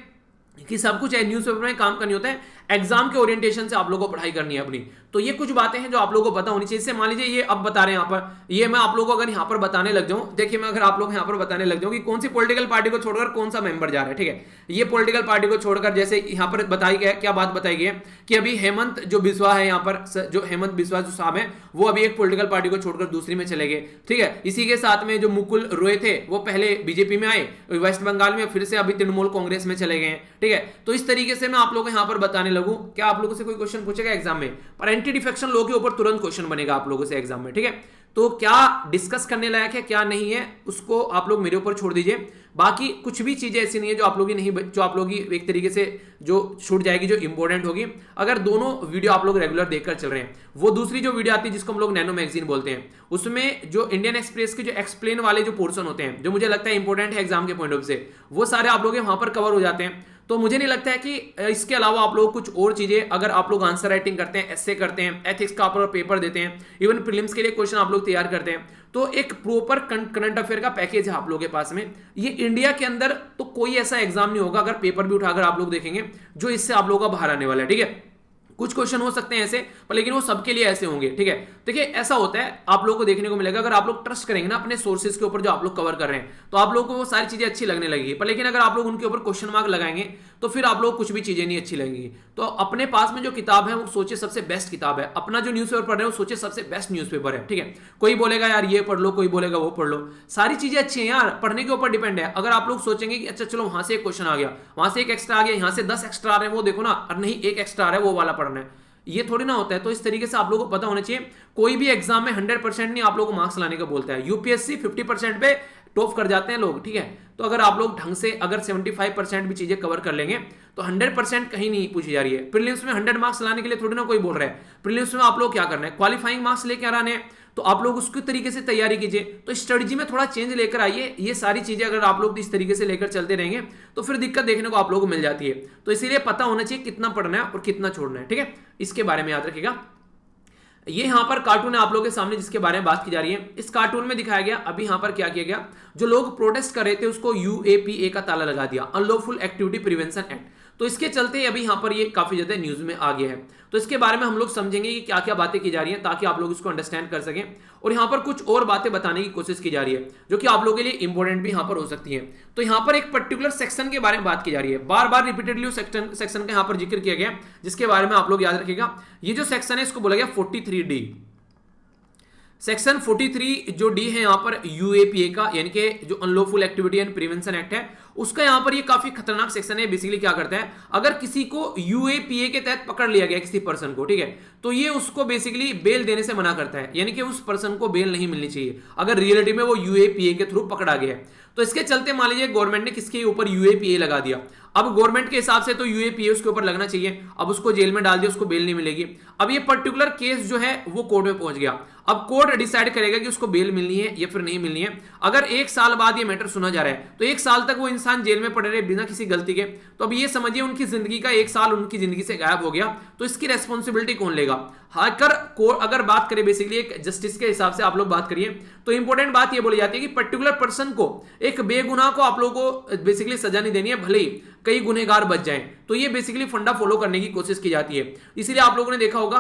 कि सब कुछ न्यूज़पेपर में काम करनी होता है, एग्जाम के ओरिएंटेशन से आप लोगों को पढ़ाई करनी है अपनी। तो ये कुछ बातें हैं जो आप लोगों को पता होनी चाहिए। इससे मान लीजिए ये अब बता रहे हैं यहाँ पर, ये मैं आप लोगों को अगर यहाँ पर बताने लग जाऊं, देखिए मैं अगर आप लोग यहाँ पर बताने लग जाऊं कि कौन सी पॉलिटिकल पार्टी को छोड़कर कौन सा मेंबर जा रहा है, ठीक है, ये पॉलिटिकल पार्टी को छोड़कर, जैसे यहाँ पर बताई गया, क्या बात बताई गई है कि अभी हेमंत जो बिस्वा है, यहाँ पर जो हेमंत बिस्वा जो साहब है वो अभी एक पॉलिटिकल पार्टी को छोड़कर दूसरी में चले गए, ठीक है। इसी के साथ में जो मुकुल रॉय थे वो पहले बीजेपी में आए, वेस्ट बंगाल में, फिर से अभी तृणमूल कांग्रेस में चले गए, ठीक है। तो इस तरीके से मैं आप लोगों को यहाँ पर बताने लगूं, क्या आप लोगों से कोई क्वेश्चन पूछेगा एग्जाम में, पर एंटी डिफेक्शन लॉ के ऊपर तुरंत क्वेश्चन बनेगा आप लोगों से एग्जाम में, ठीक है। तो क्या डिस्कस करने लायक है क्या नहीं है उसको आप लोग मेरे ऊपर छोड़ दीजिए। बाकी कुछ भी चीजें ऐसी नहीं है जो आप लोग नहीं, जो आप लोग एक तरीके से जो छूट जाएगी, जो इंपॉर्टेंट होगी, अगर दोनों वीडियो आप लोग रेगुलर देखकर चल रहे हैं। वो दूसरी जो वीडियो आती है जिसको हम लोग नैनो मैगजीन बोलते हैं, उसमें जो इंडियन एक्सप्रेस के जो एक्सप्लेन वाले जो पोर्शन होते हैं, जो मुझे लगता है इंपॉर्टेंट है एग्जाम के पॉइंट ऑफ से, वो सारे आप लोग वहां पर कवर हो जाते हैं। तो मुझे नहीं लगता है कि इसके अलावा आप लोग कुछ और चीजें, अगर आप लोग आंसर राइटिंग करते हैं, एस्से करते हैं, एथिक्स का पेपर देते हैं, इवन प्रीलिम्स के लिए क्वेश्चन आप लोग तैयार करते हैं, तो एक प्रॉपर करंट अफेयर का पैकेज है आप लोगों के पास में। ये इंडिया के अंदर तो कोई ऐसा एग्जाम नहीं होगा, अगर पेपर भी उठाकर आप लोग देखेंगे, जो इससे आप लोगों का बाहर आने वाला है, ठीक है। कुछ क्वेश्चन हो सकते हैं ऐसे, पर लेकिन वो सबके लिए ऐसे होंगे, ठीक है। देखिए ऐसा होता है, आप लोगों को देखने को मिलेगा, अगर आप लोग ट्रस्ट करेंगे ना अपने सोर्सेज के ऊपर जो आप लोग कवर कर रहे हैं, तो आप लोगों को वो सारी चीजें अच्छी लगने लगेगी। पर लेकिन अगर आप लोग उनके ऊपर क्वेश्चन मार्क लगाएंगे तो फिर आप लोग कुछ भी चीजें नहीं अच्छी लगेंगी। तो अपने पास में जो किताब है वो सोचे सबसे बेस्ट किताब है, अपना जो न्यूज़पेपर पढ़ रहे हो सोचे सबसे बेस्ट न्यूज़पेपर है, ठीक है। कोई बोलेगा यार ये पढ़ लो, कोई बोलेगा वो पढ़ लो, सारी चीजें अच्छी हैं यार, पढ़ने के ऊपर डिपेंड है। अगर आप लोग सोचेंगे कि अच्छा चलो वहां से एक क्वेश्चन आ गया, वहां से एक एक्स्ट्रा आ गया, यहाँ से 10 एक्स्ट्रा आ रहे हैं, वो देखो ना, और नहीं एक एक्स्ट्रा आ रहा है वो वाला पढ़ना है, ये थोड़ी ना होता है। तो इस तरीके से आप लोगों को पता होना चाहिए, कोई भी एग्जाम में 100% नहीं आप लोगों को मार्क्स लाने का बोलता है। यूपीएससी 50% पे टॉप कर जाते हैं लोग, ठीक है। तो अगर आप लोग ढंग से अगर 75% भी चीजें कवर कर लेंगे तो 100% कहीं नहीं पूछी जा रही है। प्रीलिम्स में 100 मार्क्स लाने के लिए थोड़ी ना कोई बोल रहा है। प्रीलिम्स में आप लोग क्या करना है, क्वालिफाइंग मार्क्स लेके आने हैं, तो आप लोग उसके तरीके से तैयारी कीजिए। तो स्ट्रेटजी में थोड़ा चेंज लेकर आइए। ये सारी चीजें अगर आप लोग इस तरीके से लेकर चलते रहेंगे तो फिर दिक्कत देखने को आप लोगों को मिल जाती है। तो इसीलिए पता होना चाहिए कितना पढ़ना है और कितना छोड़ना है, ठीक है। इसके बारे में याद रखिएगा। ये यहां पर कार्टून है आप लोगों के सामने जिसके बारे में बात की जा रही है। इस कार्टून में दिखाया गया, अभी यहां पर क्या किया गया, जो लोग प्रोटेस्ट कर रहे थे उसको यूएपीए का ताला लगा दिया, अनलॉफुल एक्टिविटी प्रिवेंशन एक्ट। तो इसके चलते अभी यहां पर ये काफी ज्यादा न्यूज में आ गया है। तो इसके बारे में हम लोग समझेंगे कि क्या क्या बातें की जा रही हैं ताकि आप लोग इसको अंडरस्टैंड कर सकें। और यहां पर कुछ और बातें बताने की कोशिश की जा रही है जो कि आप लोगों के लिए इंपॉर्टेंट भी यहां पर हो सकती है। तो यहां पर एक पर्टिकुलर सेक्शन के बारे में बात की जा रही है, बार बार रिपीटेडली सेक्शन का यहां पर जिक्र किया गया, जिसके बारे में आप लोग याद रखिएगा। ये जो सेक्शन है इसको बोला गया 43D। सेक्शन 43 जो डी है यहां पर यूएपीए का, यानी कि जो unlawful activity and prevention act है उसका, यहां पर ये काफी खतरनाक सेक्शन है। बेसिकली क्या करता है, अगर किसी को यूएपीए के तहत पकड़ लिया गया किसी पर्सन को, ठीक है, तो ये उसको बेसिकली बेल देने से मना करता है, यानी कि उस पर्सन को बेल नहीं मिलनी चाहिए अगर रियलिटी में वो यूएपीए के थ्रू पकड़ा गया है। तो इसके चलते मान लीजिए गवर्नमेंट ने किसके ऊपर यूएपीए लगा दिया। अब गवर्नमेंट के हिसाब से तो यूएपीए उसके ऊपर लगना चाहिए, अब उसको जेल में डाल दिया, उसको बेल नहीं मिलेगी। अब ये पर्टिकुलर केस जो है वो कोर्ट में पहुंच गया। अब कोर्ट डिसाइड करेगा कि उसको बेल मिलनी है या फिर नहीं मिलनी है। अगर 1 साल बाद ये मैटर सुना जा रहा है तो 1 साल तक वो इंसान जेल में पड़े रहे बिना किसी गलती के, तो अब ये समझिए उनकी जिंदगी का 1 साल उनकी जिंदगी से गायब हो गया। तो इसकी रेस्पॉन्सिबिलिटी कौन लेगा? अगर बात करें बेसिकली एक जस्टिस के हिसाब से आप लोग बात करिए तो इंपॉर्टेंट बात ये बोली जाती है कि पर्टिकुलर पर्सन को, एक बेगुनाह को आप लोगों को बेसिकली सजा नहीं देनी है, भले ही कई गुनहगार बच जाएं। तो ये बेसिकली फंडा फॉलो करने की कोशिश की जाती है। इसीलिए आप लोगों ने देखा होगा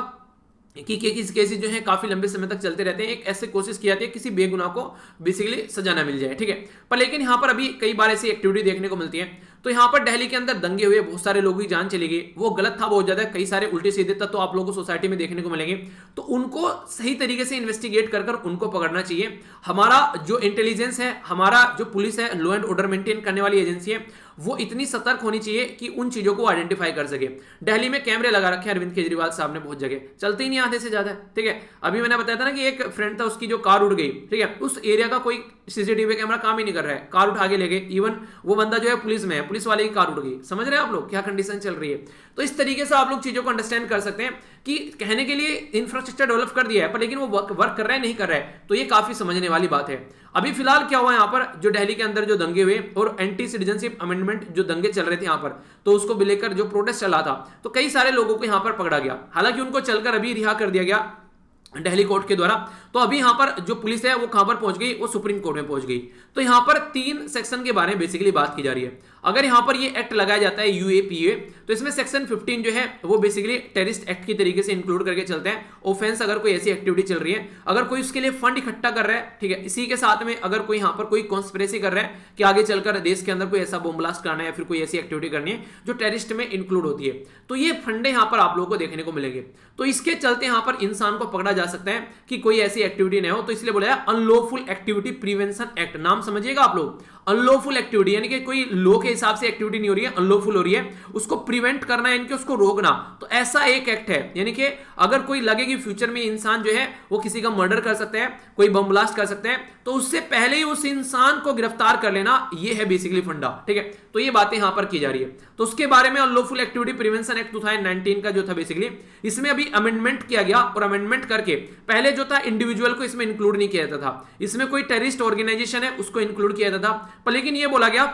कि केसेस जो है काफी लंबे समय तक चलते रहते हैं। एक ऐसे कोशिश की जाती है किसी बेगुनाह को बेसिकली सजा ना मिल जाए, ठीक है। पर लेकिन यहां पर अभी कई बार ऐसी एक्टिविटी देखने को मिलती है। तो यहां पर दिल्ली के अंदर दंगे हुए, बहुत सारे लोगों की जान चली गई, वो गलत था बहुत ज्यादा। कई सारे उल्टे सीधे तत्व तो आप लोगों को सोसाइटी में देखने को मिलेंगे, तो उनको सही तरीके से इन्वेस्टिगेट कर उनको पकड़ना चाहिए। हमारा जो इंटेलिजेंस है, हमारा जो पुलिस है, लॉ एंड ऑर्डर मेंटेन करने वाली एजेंसी है, वो इतनी सतर्क होनी चाहिए कि उन चीजों को आइडेंटिफाई कर सके। दिल्ली में कैमरे लगा रखे हैं अरविंद केजरीवाल साहब ने बहुत जगह, चलते ही नहीं आधे से ज्यादा, ठीक है। अभी मैंने बताया था ना कि एक फ्रेंड था उसकी जो कार उड़ गई, ठीक है, उस एरिया का कोई सीसीटीवी कैमरा काम ही नहीं कर रहा है, कार उठा के ले गए। इवन वो बंदा जो है पुलिस में है, पुलिस वाले की कार उड़ गई। समझ रहे हैं आप लोग क्या कंडीशन चल रही है? तो इस तरीके से आप लोग चीजों को अंडरस्टैंड कर सकते हैं कि कहने के लिए इंफ्रास्ट्रक्चर डेवलप कर दिया है, पर लेकिन वो वर्क कर रहा है नहीं कर रहा है, तो ये काफी समझने वाली बात है। अभी फिलहाल क्या हुआ यहाँ पर, जो दिल्ली के अंदर जो दंगे हुए और एंटी सिटीजनशिप अमेंडमेंट जो दंगे चल रहे थे यहाँ पर, तो उसको लेकर जो प्रोटेस्ट चला था, तो कई सारे लोगों को यहाँ पर पकड़ा गया। हालांकि उनको चलकर अभी रिहा कर दिया गया दिल्ली कोर्ट के द्वारा। तो अभी यहां पर जो पुलिस है वो कहां पर पहुंच गई, वो सुप्रीम कोर्ट में पहुंच गई। तो यहां पर 3 सेक्शन के बारे में बेसिकली बात की जा रही है। अगर यहां पर ये एक्ट लगाया जाता है यूएपीए, तो इसमें सेक्शन 15 जो है वो बेसिकली टेररिस्ट एक्ट की तरीके से इंक्लूड करके चलते हैं। ऑफेंस अगर कोई ऐसी एक्टिविटी चल रही है, अगर कोई उसके लिए फंड इकट्ठा कर रहा है, ठीक है, इसी के साथ में अगर कोई यहां पर कोई कॉन्स्पिरेसी कर रहा है कि आगे चलकर देश के अंदर कोई ऐसा बम ब्लास्ट करना है या फिर कोई ऐसी एक्टिविटी करनी है जो टेररिस्ट में इंक्लूड होती है, तो ये फंडे यहां पर आप लोगों को देखने को मिलेंगे। तो इसके चलते यहां पर इंसान को पकड़ा जा सकता है कि कोई ऐसी एक्टिविटी नहीं हो। तो इसलिए बोला है अनलॉफुल एक्टिविटी प्रिवेंशन एक्ट, नाम समझिएगा आप लोग। अनलॉफुल एक्टिविटी यानी कि कोई लॉ के हिसाब से एक्टिविटी नहीं हो रही है, अनलॉफुल हो रही है, उसको प्रिवेंट करना है, यानी कि उसको रोकना। तो ऐसा एक एक्ट है, यानी कि अगर कोई लगे कि फ्यूचर में इंसान जो है वो किसी का मर्डर कर सकता है, कोई बम ब्लास्ट कर सकते हैं, तो उससे पहले ही उस इंसान को गिरफ्तार कर लेना, ये है बेसिकली फंडा, ठीक है। तो ये बातें यहां पर की जा रही है। तो उसके बारे में अनलॉफुल एक्टिविटी प्रिवेंशन एक्ट 2019 का जो था बेसिकली, इसमें अभी अमेंडमेंट किया गया और अमेंडमेंट करके पहले जो था इंडिविजुअल को इसमें इंक्लूड नहीं किया जाता था, इसमें कोई टेररिस्ट ऑर्गेनाइजेशन है उसको इंक्लूड किया जाता था। पर लेकिन ये बोला गया,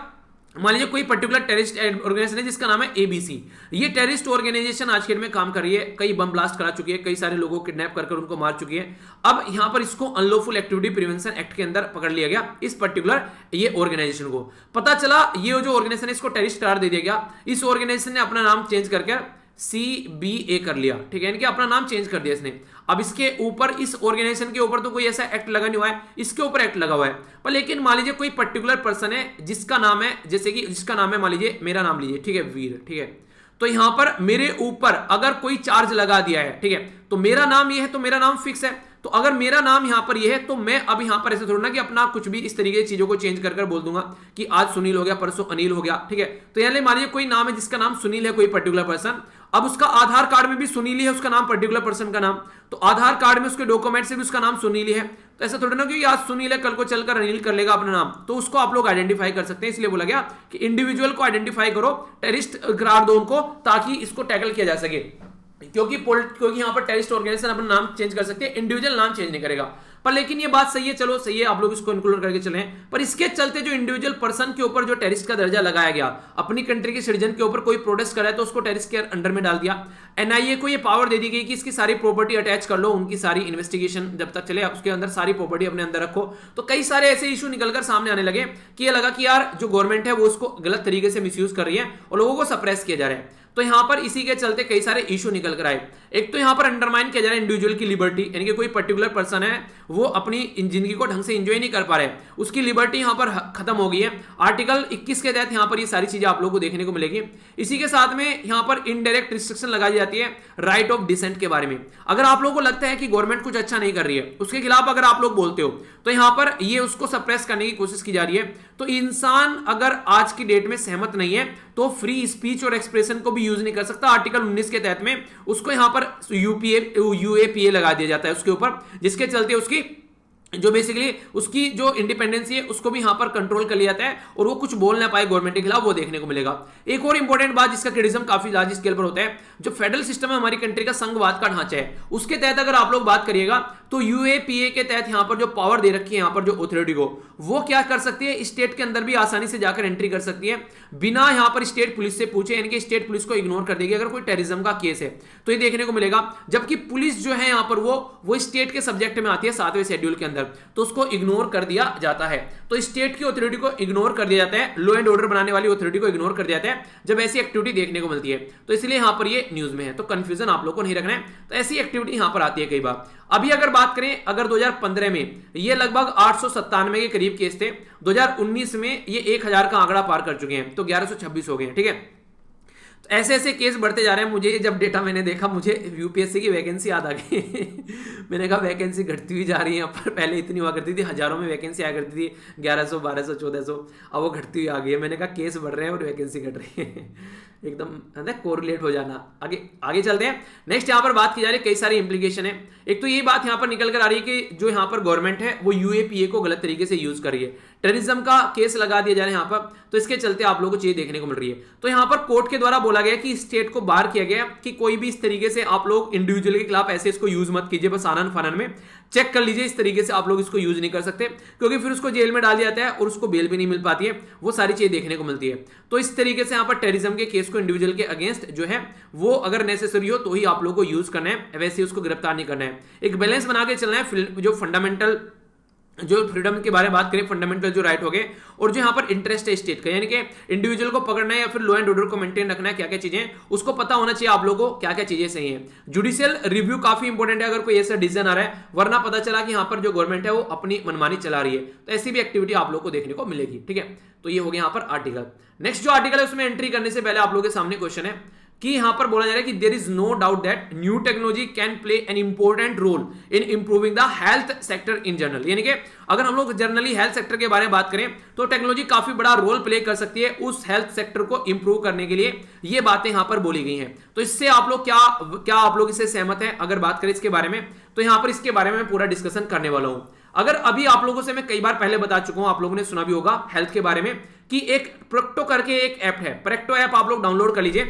मान लीजिए कोई पर्टिकुलर टेररिस्ट ऑर्गेनाइजेशन है जिसका नाम है एबीसी, ये टेररिस्ट ऑर्गेनाइजेशन आज के डेट में काम कर रही है, कई बम ब्लास्ट करा चुकी है, कई सारे लोगों को किडनैप कर उनको मार चुकी है। अब यहां पर इसको अनलॉफुल एक्टिविटी प्रिवेंशन एक्ट के अंदर पकड़ लिया गया, इस पर्टिकुलर ये ऑर्गेनाइजेशन को। पता चला ये जो ऑर्गेनाइजेशन है इसको टेररिस्ट करार दे दिया गया। इस ऑर्गेनाइजेशन ने अपना नाम चेंज करके CBA कर लिया, ठीक है, यानी कि अपना नाम चेंज कर दिया इसने। अब इसके ऊपर, इस ऑर्गेनाइजेशन के ऊपर तो कोई ऐसा एक्ट लगा नहीं हुआ है, इसके ऊपर एक्ट लगा हुआ है। पर लेकिन मान लीजिए कोई पर्टिकुलर पर्सन है जिसका नाम है, जैसे कि जिसका नाम है, मान लीजिए मेरा नाम लीजिए, ठीक है, वीर, ठीक है, तो यहां पर मेरे ऊपर अगर कोई चार्ज लगा दिया है, ठीक है, तो मेरा नाम ये है, तो मेरा नाम फिक्स है। तो अगर मेरा नाम यहां पर ये है, तो मैं अब यहां पर ऐसे थोड़ा ना कि अपना कुछ भी इस तरीके की चीजों को चेंज कर बोल दूंगा कि आज सुनील हो गया, परसों अनिल हो गया, ठीक है। तो यहां मान लीजिए कोई नाम है जिसका नाम सुनील है, कोई पर्टिकुलर पर्सन, अब उसका आधार कार्ड में भी सुनील ही है उसका नाम, पर्टिकुलर पर्सन का नाम, तो आधार कार्ड में उसके डॉक्यूमेंट से भी उसका नाम सुनील ही है। तो ऐसा थोड़ा ना कि आज सुनील है, कल को चलकर अनिल कर लेगा अपना नाम, तो उसको आप लोग आइडेंटिफाई कर सकते हैं। इसलिए बोला गया कि इंडिविजुअल को आइडेंटिफाई करो, टेररिस्ट करार दो उनको, ताकि इसको टैकल किया जा सके। क्योंकि यहां पर टेररिस्ट ऑर्गेनाइजेशन अपना नाम चेंज कर सकते हैं, इंडिविजुअल नाम चेंज नहीं करेगा। पर लेकिन ये बात सही है, चलो सही है, आप लोग इसको इंक्लूड करके चले। पर इसके चलते जो इंडिविजुअल पर्सन के ऊपर जो टेररिस्ट का दर्जा लगाया गया, अपनी कंट्री के सिटीजन के ऊपर कोई प्रोटेस्ट कराए तो उसको टेररिस्ट के अंडर में डाल दिया। एनआईए को ये पावर दे दी गई कि इसकी सारी प्रॉपर्टी अटैच कर लो, उनकी सारी इन्वेस्टिगेशन जब तक चले उसके अंदर सारी प्रॉपर्टी अपने अंदर रखो। तो कई सारे ऐसे इशू निकलकर सामने आने लगे कि ये लगा कि यार जो गवर्नमेंट है वो उसको गलत तरीके से मिसयूज कर रही है और लोगों को सप्रेस किया जा रहा है। तो यहां पर इसी के चलते कई सारे इशू निकल कर आए। एक तो यहां पर अंडरमाइन किया जा रहा है इंडिविजुअल की लिबर्टी, यानी कि कोई पर्टिकुलर पर्सन है वो अपनी जिंदगी को ढंग से एंजॉय नहीं कर पा रहे, उसकी लिबर्टी यहां पर खत्म हो गई है। आर्टिकल 21 के तहत यहां पर ये सारी चीजें आप लोगों को देखने को मिलेगी। इसी के साथ में यहां पर इनडायरेक्ट रिस्ट्रिक्शन लगाई जाती है राइट ऑफ डिसेंट के बारे में। अगर आप लोगों को लगता है कि गवर्नमेंट कुछ अच्छा नहीं कर रही है, उसके खिलाफ अगर आप लोग बोलते हो, तो यहां पर ये उसको सप्रेस करने की कोशिश की जा रही है। तो इंसान अगर आज की डेट में सहमत नहीं है तो फ्री स्पीच और एक्सप्रेशन को भी यूज नहीं कर सकता। आर्टिकल 19 के तहत में उसको यहां पर यूएपीए लगा दिया जाता है उसके ऊपर, जिसके चलते उसकी जो बेसिकली उसकी जो इंडिपेंडेंसी है उसको भी यहां पर कंट्रोल कर लिया जाता है और वो कुछ बोल ना पाए गवर्नमेंट के खिलाफ, वो देखने को मिलेगा। एक और इंपॉर्टेंट बात जिसका क्रिटिसिज्म काफी लार्ज स्केल पर होता है, जो फेडरल सिस्टम है हमारी कंट्री का, संघवाद का ढांचा है, उसके तहत अगर आप लोग बात करिएगा तो यूएपीए के तहत यहां पर जो पावर दे रखी है यहां पर जो अथॉरिटी को, वो क्या कर सकती है, स्टेट के अंदर भी आसानी से जाकर एंट्री कर सकती है बिना यहां पर स्टेट पुलिस से पूछे, यानी कि स्टेट पुलिस को इग्नोर कर देगी अगर कोई टेररिज्म का केस है तो ये देखने को मिलेगा। जबकि पुलिस जो है यहां पर वो स्टेट के सब्जेक्ट में आती है 7वें शेड्यूल के अंदर, तो उसको इग्नोर कर दिया जाता है। तो स्टेट की अथॉरिटी को इग्नोर कर दिया जाता है, लॉ एंड ऑर्डर बनाने वाली अथॉरिटी को इग्नोर कर दिया जाता है जब ऐसी एक्टिविटी देखने को मिलती है। तो इसलिए यहां पर ये न्यूज में है, तो कंफ्यूजन आप लोग को नहीं रखना है। तो ऐसी एक्टिविटी यहां पर आती है कई बार। अभी अगर बात करें, अगर 2015 में ये लगभग 897 के करीब केस थे, 2019 में ये 1000 का आंकड़ा पार कर चुके हैं, तो 1126 हो गए हैं, ठीक है। ऐसे ऐसे केस बढ़ते जा रहे हैं। मुझे जब डेटा मैंने देखा, मुझे यूपीएससी की वैकेंसी याद आ गई मैंने कहा वैकेंसी घटती हुई जा रही है, पर पहले इतनी हुआ करती थी, हजारों में वैकेंसी आया करती थी, 1100 1200 1400, अब वो घटती हुई आ गई है। मैंने कहा केस बढ़ रहे हैं और वैकेंसी घट रही है एकदम है ना, कोरिलेट हो जाना। आगे आगे चलते हैं। नेक्स्ट यहाँ पर बात की जा रही है, कई सारी इंप्लीकेशन है। एक तो ये बात यहाँ पर निकल कर आ रही है कि जो यहाँ पर गवर्नमेंट है वो यूएपीए को गलत तरीके से यूज कर रही है, टेररिज्म का केस लगा दिया जा रहा है यहाँ पर, तो इसके चलते आप लोगों को चीज देखने को मिल रही है। तो यहाँ पर कोर्ट के द्वारा बोला गया कि स्टेट को बार किया गया कि कोई भी इस तरीके से आप लोग इंडिविजुअल के खिलाफ ऐसे इसको यूज मत कीजिए, बस आनन फानन में चेक कर लीजिए, इस तरीके से आप लोग इसको यूज नहीं कर सकते, क्योंकि फिर उसको जेल में डाल दिया जाता है और उसको बेल भी नहीं मिल पाती है, वो सारी चीजें देखने को मिलती है। तो इस तरीके से यहाँ पर टेररिज्म के केस को इंडिविजुअल के अगेंस्ट जो है वो अगर नेसेसरी हो तो ही आप लोग को यूज करना है, वैसे उसको गिरफ्तार नहीं करना है। एक बैलेंस बना के चलना है, जो फंडामेंटल जो फ्रीडम के बारे में बात करें, फंडामेंटल जो राइट हो गए, और जो यहाँ पर इंटरेस्ट है स्टेट का, यानी कि इंडिविजुअल को पकड़ना है या फिर लॉ एंड ऑर्डर को मेंटेन रखना है, क्या क्या चीजें उसको पता होना चाहिए आप लोगों को, क्या क्या चीजें सही हैं। जुडिशियल रिव्यू काफी इंपॉर्टेंट है अगर कोई ऐसा डिसीजन आ रहा है, वरना पता चला कि यहाँ पर जो गवर्नमेंट है वो अपनी मनमानी चला रही है, तो ऐसी भी एक्टिविटी आप लोग को देखने को मिलेगी, ठीक है। तो ये हो गया यहाँ पर आर्टिकल। नेक्स्ट जो आर्टिकल है उसमें एंट्री करने से पहले आप लोगों के सामने क्वेश्चन है कि यहां पर बोला जा रहा है कि there is no doubt that new technology can play an important role in improving the health sector in general, यानी कि अगर हम लोग जनरली हेल्थ सेक्टर के बारे में बात करें तो टेक्नोलॉजी काफी बड़ा रोल प्ले कर सकती है उस हेल्थ सेक्टर को इंप्रूव करने के लिए। ये बातें यहां पर बोली गई हैं, तो इससे आप लोग क्या आप लोग इससे सहमत हैं? अगर बात करें इसके बारे में तो यहां पर इसके बारे में पूरा डिस्कशन करने वाला हूं। अगर अभी आप लोगों से मैं कई बार पहले बता चुका हूं, आप लोगों ने सुना भी होगा हेल्थ के बारे में कि एक प्रेक्टो करके एक ऐप है, प्रेक्टो ऐप आप लोग डाउनलोड कर लीजिए,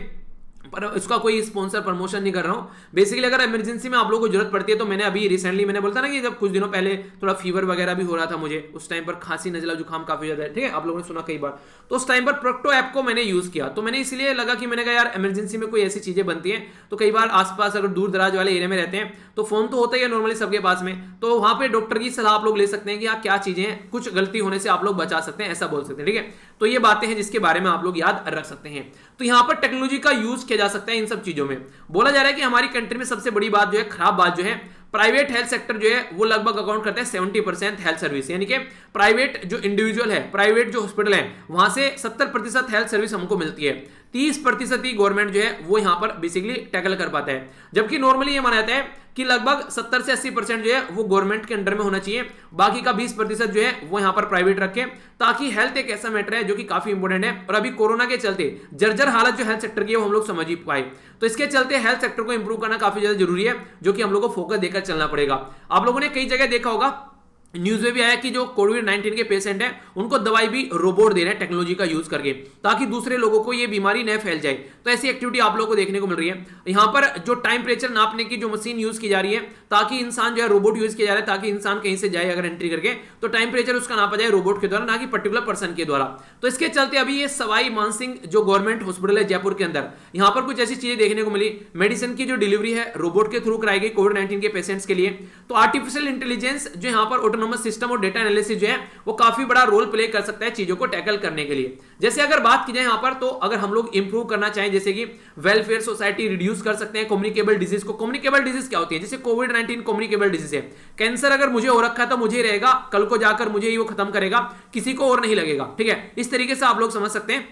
पर इसका कोई स्पॉन्सर प्रमोशन नहीं कर रहा हूं। बेसिकली अगर इमरजेंसी में आप लोगों को जरूरत पड़ती है तो मैंने अभी रिसेंटली मैंने बोलता ना कि जब कुछ दिनों पहले थोड़ा फीवर वगैरह भी हो रहा था मुझे, उस टाइम पर खांसी नजला जुकाम काफी ज्यादा है, ठीक है, आप लोगों ने सुना कई बार, तो उस टाइम पर प्रोक्टो ऐप को मैंने यूज किया। तो मैंने इसलिए लगा कि मैंने कहा यार इमरजेंसी में कोई ऐसी चीजें बनती हैं तो कई बार आसपास अगर दूर दराज वाले एरिया में रहते हैं तो फोन तो होता ही है नॉर्मली सबके पास में, तो वहां पे डॉक्टर की सलाह आप लोग ले सकते हैं कि क्या चीजें कुछ गलती होने से आप लोग बचा सकते हैं, ऐसा बोल सकते हैं, ठीक है। तो ये बातें हैं जिसके बारे में आप लोग याद रख सकते हैं। तो यहां पर टेक्नोलॉजी का यूज किया जा सकता है इन सब चीजों में। बोला जा रहा है कि हमारी कंट्री में सबसे बड़ी बात जो है, खराब बात जो है, प्राइवेट हेल्थ सेक्टर जो है वो लगभग अकाउंट करता है 70% हेल्थ सर्विस, यानी कि प्राइवेट जो इंडिविजुअल है, प्राइवेट जो हॉस्पिटल है, वहां से 70% हेल्थ सर्विस हमको मिलती है, 30% ही गवर्नमेंट जो है वो यहां पर बेसिकली टैकल कर पाता है। जबकि नॉर्मली ये माना जाता है कि लगभग 70 से 80% जो है वो गवर्नमेंट के अंडर में होना चाहिए, बाकी का 20% जो है वो यहां पर प्राइवेट रखे, ताकि हेल्थ एक ऐसा मैटर है जो कि काफी इंपॉर्टेंट है। और अभी कोरोना के चलते जर्जर हालत जो हेल्थ सेक्टर की है वो हम लोग समझ ही पाए, तो इसके चलते हेल्थ सेक्टर को इंप्रूव करना काफी ज्यादा जरूरी है, जो कि हम लोग को फोकस देकर चलना पड़ेगा। आप लोगों ने कई जगह देखा होगा, न्यूज में भी आया कि जो कोविड-19 के पेशेंट हैं उनको दवाई भी रोबोट दे रहे हैं टेक्नोलॉजी का यूज करके, ताकि दूसरे लोगों को ये बीमारी न फैल जाए। तो ऐसी एक्टिविटी आप लोगों को देखने को मिल रही है। यहां पर जो टेम्परेचर नापने की जो मशीन यूज की जा रही है, ताकि इंसान जो है रोबोट यूज किया जा रहा है, ताकि इंसान कहीं से जाए अगर एंट्री करके तो टेम्परेचर उसका नापा जाए रोबोट के द्वारा, ना कि पर्टिकुलर पर्सन के द्वारा। तो इसके चलते अभी ये सवाई मानसिंह जो गवर्नमेंट हॉस्पिटल है जयपुर के अंदर, यहां पर कुछ ऐसी चीजें देखने को मिली। मेडिसिन की जो डिलीवरी है रोबोट के थ्रू कराई गई कोविड-19 के पेशेंट्स के लिए। तो आर्टिफिशियल इंटेलिजेंस जो यहां पर ऑटोनोमस सिस्टम और डेटा एनालिसिस जो है वो काफी बड़ा रोल प्ले कर सकता है चीजों को टैकल करने के लिए। जैसे अगर बात की जाए यहां पर, तो अगर हम लोग इंप्रूव करना चाहें, जैसे कि वेलफेयर सोसाइटी रिड्यूस कर सकते हैं कम्युनिकेबल डिजीज को। कम्युनिकेबल डिजीज क्या होती है? जैसे कोविड-19 कम्युनिकेबल डिजीज है। कैंसर अगर मुझे हो रखा है तो मुझे रहेगा, कल को जाकर मुझे ही वो खत्म करेगा, किसी को और नहीं लगेगा, ठीक है। इस तरीके से आप लोग समझ सकते हैं।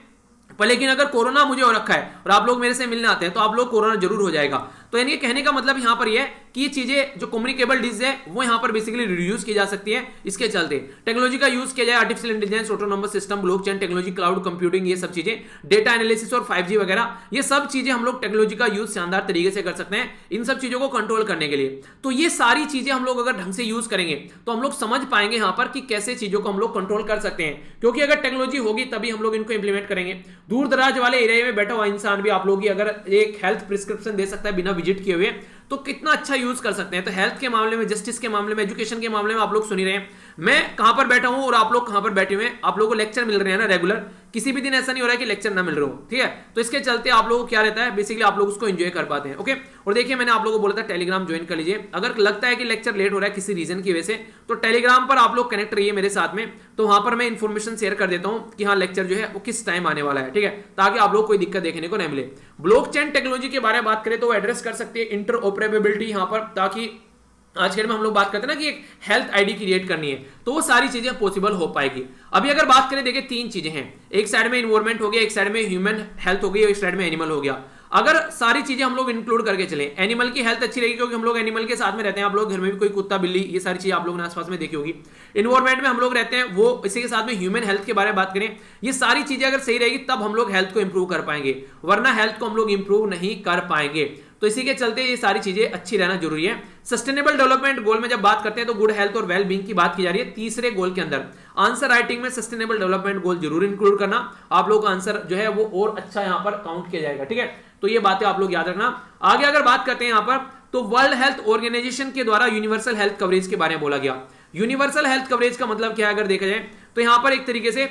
पर लेकिन अगर कोरोना मुझे हो रखा है और आप लोग मेरे से मिलने आते हैं तो आप लोग कोरोना जरूर हो जाएगा। तो यानी कहने का मतलब यहां पर यह है कि ये चीजें जो कम्युनिकेबल डिजीज है वो यहां पर बेसिकली रिड्यूस की जा सकती है। इसके चलते टेक्नोलॉजी का यूज किया जाए, artificial intelligence, autonomous system, blockchain technology, cloud computing, ये सब चीजें, डेटा एनालिसिस और 5G वगैरह, ये सब चीजें हम लोग टेक्नोलॉजी का यूज शानदार तरीके से कर सकते हैं इन सब चीजों को कंट्रोल करने के लिए। तो ये सारी चीजें हम लोग अगर ढंग से यूज करेंगे तो हम लोग समझ पाएंगे यहां पर कि कैसे चीजों को हम लोग कंट्रोल कर सकते हैं, क्योंकि अगर टेक्नोलॉजी होगी तभी हम लोग इनको इंप्लीमेंट करेंगे। दूर दराज वाले एरिया में बैठा हुआ इंसान भी आप लोग अगर एक हेल्थ प्रिस्क्रिप्शन दे सकता है बिना विजिट किए हुए, तो कितना अच्छा यूज कर सकते हैं। तो हेल्थ के मामले में, जस्टिस के मामले में, एजुकेशन के मामले में आप लोग सुन ही रहे हैं, मैं कहां पर बैठा हूं और आप लोग कहां पर बैठे हुए हैं, आप लोगों को लेक्चर मिल रहे हैं ना रेगुलर, किसी भी दिन ऐसा नहीं हो रहा है कि लेक्चर ना मिल रहा हो, ठीक है। तो इसके चलते आप लोगों को क्या रहता है, बेसिकली आप लोग उसको एंजॉय कर पाते हैं, ओके। और देखिए मैंने आप लोगों को बोला था टेलीग्राम ज्वाइन कर लीजिए। अगर लगता है कि लेक्चर लेट हो रहा है किसी रीजन की वजह से, तो टेलीग्राम पर आप लोग कनेक्ट रहिए मेरे साथ में, तो वहां पर मैं इंफॉर्मेशन शेयर कर देता हूं कि हाँ लेक्चर जो है वो किस टाइम आने वाला है, ठीक है, ताकि आप लोग कोई दिक्कत देखने को नहीं मिले। ब्लॉकचेन टेक्नोलॉजी के बारे में बात करें तो वो एड्रेस कर सकते हैं इंटरऑपरेबिलिटी यहां पर, ताकि आज के में हम लोग बात करते हैं ना कि एक हेल्थ आईडी क्रिएट करनी है, तो वो सारी चीजें पॉसिबल हो पाएगी। अभी अगर बात करें, देखिए तीन चीजें हैं, एक साइड में इन्वायरमेंट हो गया, एक साइड में ह्यूमन हेल्थ हो गई और एक साइड में एनिमल हो गया। अगर सारी चीजें हम लोग इंक्लूड करके चले, एनिमल की हेल्थ अच्छी रहेगी क्योंकि हम लोग एनिमल के साथ में रहते हैं, आप लोग घर में भी कोई कुत्ता बिल्ली ये सारी चीजें आप लोगों ने आसपास में देखी होगी। इन्वायरमेंट में हम लोग रहते हैं, वो इसी के साथ में ह्यूमन हेल्थ के बारे में बात करें, ये सारी चीजें अगर सही रहेगी तब हम लोग हेल्थ को इंप्रूव कर पाएंगे, वरना हेल्थ को हम लोग इंप्रूव नहीं कर पाएंगे। तो इसी के चलते ये सारी चीजें अच्छी रहना जरूरी है। सस्टेनेबल डेवलपमेंट गोल में जब बात करते हैं तो गुड हेल्थ और वेल बीइंग की बात की जा रही है। तीसरे गोल के अंदर आंसर राइटिंग में सस्टेनेबल डेवलपमेंट गोल जरूर इंक्लूड करना, आप लोग का आंसर जो है वो और अच्छा यहां पर काउंट किया जाएगा, ठीक है। तो ये बातें आप लोग याद रखना। आगे अगर बात करते हैं यहां पर, तो वर्ल्ड हेल्थ ऑर्गेनाइजेशन के द्वारा यूनिवर्सल हेल्थ कवरेज के बारे में बोला गया। यूनिवर्सल हेल्थ कवरेज का मतलब क्या है अगर देखा जाए तो यहां पर एक तरीके से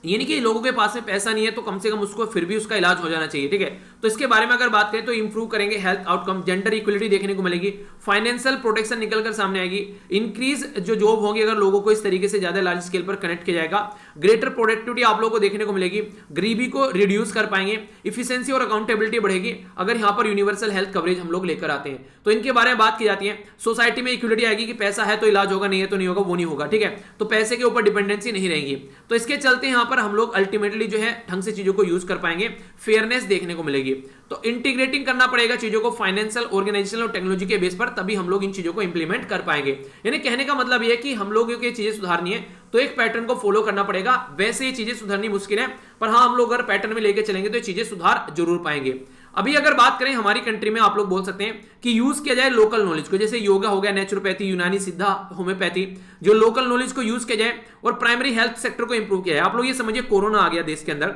यानी कि लोगों के पास में पैसा नहीं है तो कम से कम उसको फिर भी उसका इलाज हो जाना चाहिए, ठीक है। तो इसके बारे में अगर बात करें तो इंप्रूव करेंगे हेल्थ आउटकम, जेंडर इक्वलिटी देखने को मिलेगी, फाइनेंशियल प्रोटेक्शन निकलकर सामने आएगी, इंक्रीज जो जॉब होगी अगर लोगों को इस तरीके से ज्यादा लार्ज स्केल पर कनेक्ट किया जाएगा, ग्रेटर प्रोडक्टिविटी आप लोगों को देखने को मिलेगी, गरीबी को रिड्यूस कर पाएंगे, इफिशिएंसी और अकाउंटेबिलिटी बढ़ेगी अगर यहाँ पर यूनिवर्सल हेल्थ कवरेज हम लोग लेकर आते हैं। तो इनके बारे में बात की जाती है। सोसाइटी में इक्विलिटी आएगी कि पैसा है तो इलाज होगा, नहीं है तो नहीं होगा, वो नहीं होगा, ठीक है। तो पैसे के ऊपर डिपेंडेंसी नहीं रहेगी। तो इसके चलते यहाँ पर हम लोग अल्टीमेटली जो है ढंग से चीजों को यूज कर पाएंगे, फेयरनेस देखने को मिलेगी। तो इंटीग्रेटिंग करना पड़ेगा चीजों को फाइनेंशियल, ऑर्गेनाइजेशनल और टेक्नोलॉजी के बेस पर, तभी हम लोग इन चीजों को इंप्लीमेंट कर पाएंगे। यानी कहने का मतलब यह है कि हम लोगों की चीजें सुधारनी है तो एक पैटर्न को फॉलो करना पड़ेगा। वैसे ये चीजें सुधारनी मुश्किल है, पर हाँ हम लोग अगर पैटर्न में लेके चलेंगे तो ये चीजें सुधार जरूर पाएंगे। अभी अगर बात करें हमारी कंट्री में, आप लोग बोल सकते हैं कि यूज किया जाए लोकल नॉलेज को, जैसे योगा हो गया, नेचुरोपैथी, यूनानी सिद्धा, होम्योपैथी, जो लोकल नॉलेज को यूज किया जाए और प्राइमरी हेल्थ सेक्टर को इंप्रूव किया जाए। आप लोग ये समझिए कोरोना आ गया देश के अंदर,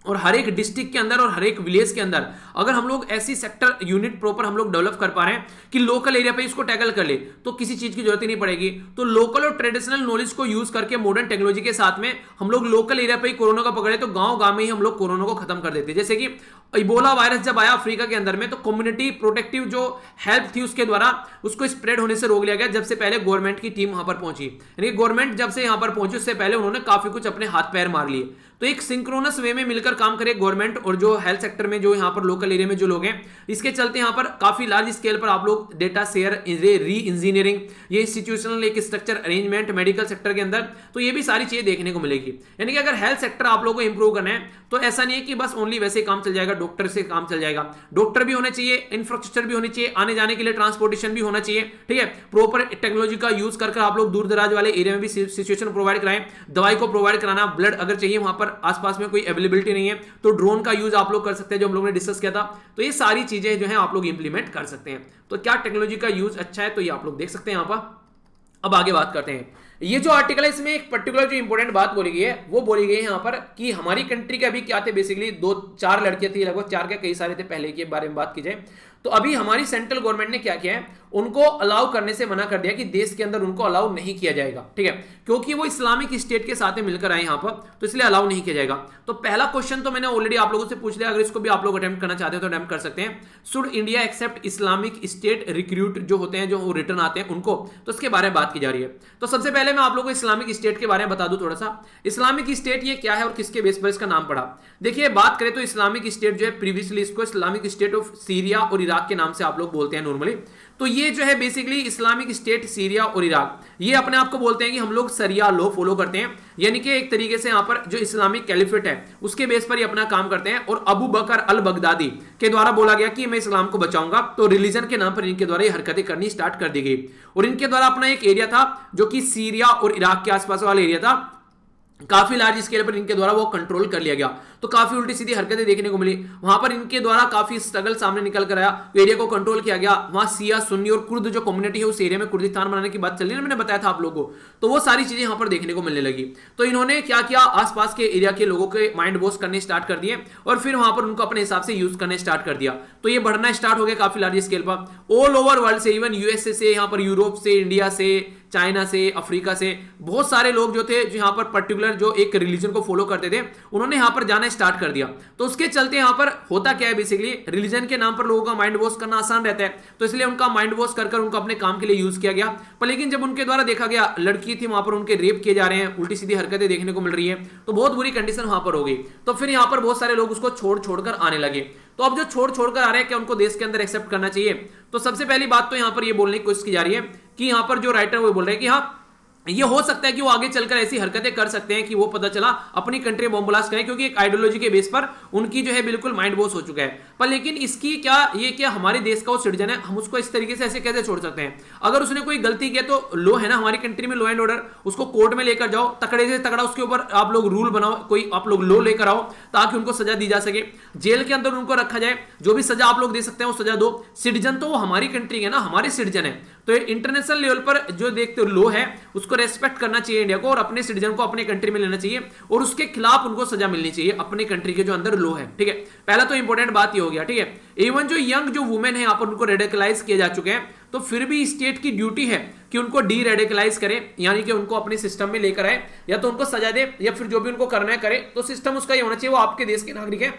और हर एक डिस्ट्रिक्ट के अंदर और हर एक विलेज के अंदर अगर हम लोग ऐसी सेक्टर यूनिट प्रॉपर हम लोग डेवलप कर पा रहे हैं कि लोकल एरिया पे इसको टैकल कर ले, तो किसी चीज की जरूरत ही नहीं पड़ेगी। तो लोकल और ट्रेडिशनल नॉलेज को यूज करके मॉडर्न टेक्नोलॉजी के साथ में हम लोग लोकल एरिया पे ही कोरोना को पकड़े तो गांव गांव में ही हम लोग कोरोना को खत्म कर देते। जैसे कि इबोला वायरस जब आया अफ्रीका के अंदर में, तो कम्युनिटी प्रोटेक्टिव जो हेल्प थी उसके द्वारा उसको स्प्रेड होने से रोक लिया गया, जब से पहले गवर्नमेंट की टीम वहां पर पहुंची। यानी गवर्नमेंट जब से यहां पर पहुंची उससे पहले उन्होंने काफी कुछ अपने हाथ पैर मार लिए। तो एक सिंक्रोनस वे में मिलकर काम करे गवर्नमेंट और जो हेल्थ सेक्टर में, जो यहाँ पर लोकल एरिया में जो लोग हैं, इसके चलते यहाँ पर काफी लार्ज स्केल पर आप लोग डेटा शेयर, री इंजीनियरिंग, ये इंस्टीट्यूशनल एक स्ट्रक्चर अरेंजमेंट मेडिकल सेक्टर के अंदर, तो ये भी सारी चीजें देखने को मिलेगी। यानी कि अगर हेल्थ सेक्टर आप लोगों को इंप्रूव करना है तो ऐसा नहीं है कि बस ओनली वैसे काम चल जाएगा, डॉक्टर से काम चल जाएगा। डॉक्टर भी होने चाहिए, इंफ्रास्ट्रक्चर भी होनी चाहिए, आने जाने के लिए ट्रांसपोर्टेशन भी होना चाहिए, ठीक है। प्रॉपर टेक्नोलॉजी का यूज कर आप लोग दूर दराज वाले एरिया में भी सिचुएशन प्रोवाइड कराएं, दवाई को प्रोवाइड कराना, ब्लड अगर चाहिए वहां पर आसपास में कोई अवेलेबिलिटी नहीं है तो ड्रोन का यूज आप लोग कर सकते हैं, जो हम लोगों ने डिस्कस किया था। तो ये सारी चीजें जो है आप लोग इंप्लीमेंट कर सकते हैं। तो क्या टेक्नोलॉजी का यूज अच्छा है, तो ये आप लोग देख सकते हैं यहां पर। अब आगे बात करते हैं। ये जो आर्टिकल है इसमें एक पर्टिकुलर जो इंपॉर्टेंट बात बोली गई है वो बोली गई है यहाँ पर कि हमारी कंट्री के अभी क्या थे, बेसिकली 2-4 लड़कियां थी, लगभग 4 के कई सारे थे पहले के बारे में बात की जाए तो अभी हमारी सेंट्रल गवर्नमेंट ने क्या किया है, उनको अलाउ करने से मना कर दिया कि देश के अंदर उनको अलाउ नहीं किया जाएगा, ठीक है, क्योंकि वो इस्लामिक स्टेट के साथ मिलकर आए यहाँ पर, तो इसलिए अलाउ नहीं किया जाएगा। तो पहला क्वेश्चन तो मैंने ऑलरेडी आप लोगों से पूछ लिया, अगर इसको भी आप लोग अटेम्प्ट करना चाहते हैं तो अटेम्प्ट कर सकते हैं। Should India accept Islamic state recruit जो होते हैं, जो रिटर्न आते हैं उनको, तो इसके बारे में बात की जा रही है। तो सबसे पहले मैं आप लोगों को इस्लामिक स्टेट के बारे में बता दूं थोड़ा सा। इस्लामिक स्टेट ये क्या है और किसके बेस पर इसका नाम पड़ा। देखिए बात करें तो इस्लामिक स्टेट जो है, प्रीवियसली इसको इस्लामिक स्टेट ऑफ सीरिया और इराक के नाम से आप लोग बोलते हैं नॉर्मली। तो ये जो है बेसिकली इस्लामिक स्टेट सीरिया और इराक, ये अपने आप को बोलते हैं कि हम लोग सरिया लॉ फॉलो करते हैं, यानी कि एक तरीके से यहां पर जो इस्लामिक कैलिफेट है उसके बेस पर ही अपना काम करते हैं। और अबू बकर अल बगदादी के द्वारा बोला गया कि मैं इस्लाम को बचाऊंगा, तो रिलीजन के नाम पर इनके द्वारा ये हरकतें करनी स्टार्ट कर दी गई। और इनके द्वारा अपना एक एरिया था जो कि सीरिया और इराक के आसपास वाला एरिया था, काफी लार्ज स्केल पर इनके द्वारा वो कंट्रोल कर लिया गया। तो काफी उल्टी सीधी हरकतें देखने को मिली वहां पर, इनके द्वारा काफी स्ट्रगल सामने निकल कर आया, एरिया को कंट्रोल किया गया। वहां सिया, सुन्नी और कुर्द जो कम्युनिटी है उस एरिया में कुर्दिस्तान बनाने की बात चल रही है ना, मैंने बताया था आप लोगों को, तो वो सारी चीजें यहां पर देखने को मिलने लगी। तो इन्होंने क्या किया, आसपास के एरिया के लोगों के माइंड वॉश करने स्टार्ट कर दिए और फिर वहां पर उनको अपने हिसाब से यूज करने स्टार्ट कर दिया। तो ये बढ़ना स्टार्ट हो गया काफी लार्ज स्केल पर, ऑल ओवर वर्ल्ड से, इवन यूएसए से, यहाँ पर यूरोप से, इंडिया से, चाइना से, अफ्रीका से, बहुत सारे लोग जो थे जो यहाँ पर पर्टिकुलर जो एक रिलीजन को फॉलो करते थे, उन्होंने यहाँ पर जाना स्टार्ट कर दिया। तो उसके चलते यहाँ पर होता क्या है, बेसिकली रिलीजन के नाम पर लोगों का माइंड वॉश करना आसान रहता है, तो इसलिए उनका माइंड वॉश कर उनको अपने काम के लिए यूज किया गया। पर लेकिन जब उनके द्वारा देखा गया लड़की थी वहां पर, उनके रेप किए जा रहे हैं, उल्टी सीधी हरकतें देखने को मिल रही है, तो बहुत बुरी कंडीशन वहां पर हो गई। तो फिर यहाँ पर बहुत सारे लोग उसको छोड़कर आने लगे। तो अब जो छोड़कर आ रहे हैं, क्या उनको देश के अंदर एक्सेप्ट करना चाहिए? तो सबसे पहली बात तो यहाँ पर ये बोलने की कोशिश की जा रही है कि यहाँ पर जो राइटर वो बोल रहे हैं कि हाँ, ये हो सकता है कि वो आगे चलकर ऐसी हरकतें कर सकते हैं कि वो पता चला अपनी कंट्री बॉम्ब ब्लास्ट करें, क्योंकि एक आइडियोलॉजी के बेस पर उनकी जो है बिल्कुल माइंड वॉश हो चुका है। पर लेकिन इसकी क्या, ये क्या हमारे देश का वो सिटीजन है, हम उसको इस तरीके से ऐसे कैसे छोड़ सकते हैं? अगर उसने कोई गलती किया तो लो है ना हमारी कंट्री में, लॉ एंड ऑर्डर, उसको कोर्ट में लेकर जाओ, तकड़े से तकड़ा उसके ऊपर आप लोग रूल बनाओ, कोई आप लोग लॉ लेकर आओ ताकि उनको सजा दी जा सके, जेल के अंदर उनको रखा जाए, जो भी सजा आप लोग दे सकते हैं वो सजा दो। सिटीजन तो वो हमारी कंट्री है ना, हमारे सिटीजन है, तो इंटरनेशनल लेवल पर जो देखते लॉ है उसको रेस्पेक्ट करना चाहिए इंडिया को, और अपने सिटीजन को अपने कंट्री में लेना चाहिए और उसके खिलाफ उनको सजा मिलनी चाहिए अपनी कंट्री के जो अंदर लॉ है, ठीक है। पहला तो इंपॉर्टेंट बात ये हो गया, ठीक है। इवन जो यंग जो वुमेन है यहाँ पर उनको रेडिकलाइज किए जा चुके हैं, तो फिर भी स्टेट की ड्यूटी है कि उनको डी रेडिकलाइज करे, यानी कि उनको अपने सिस्टम में लेकर आए, या तो उनको सजा दे या फिर जो भी उनको करना है करे। तो सिस्टम उसका ये होना चाहिए वो आपके देश के नागरिक है।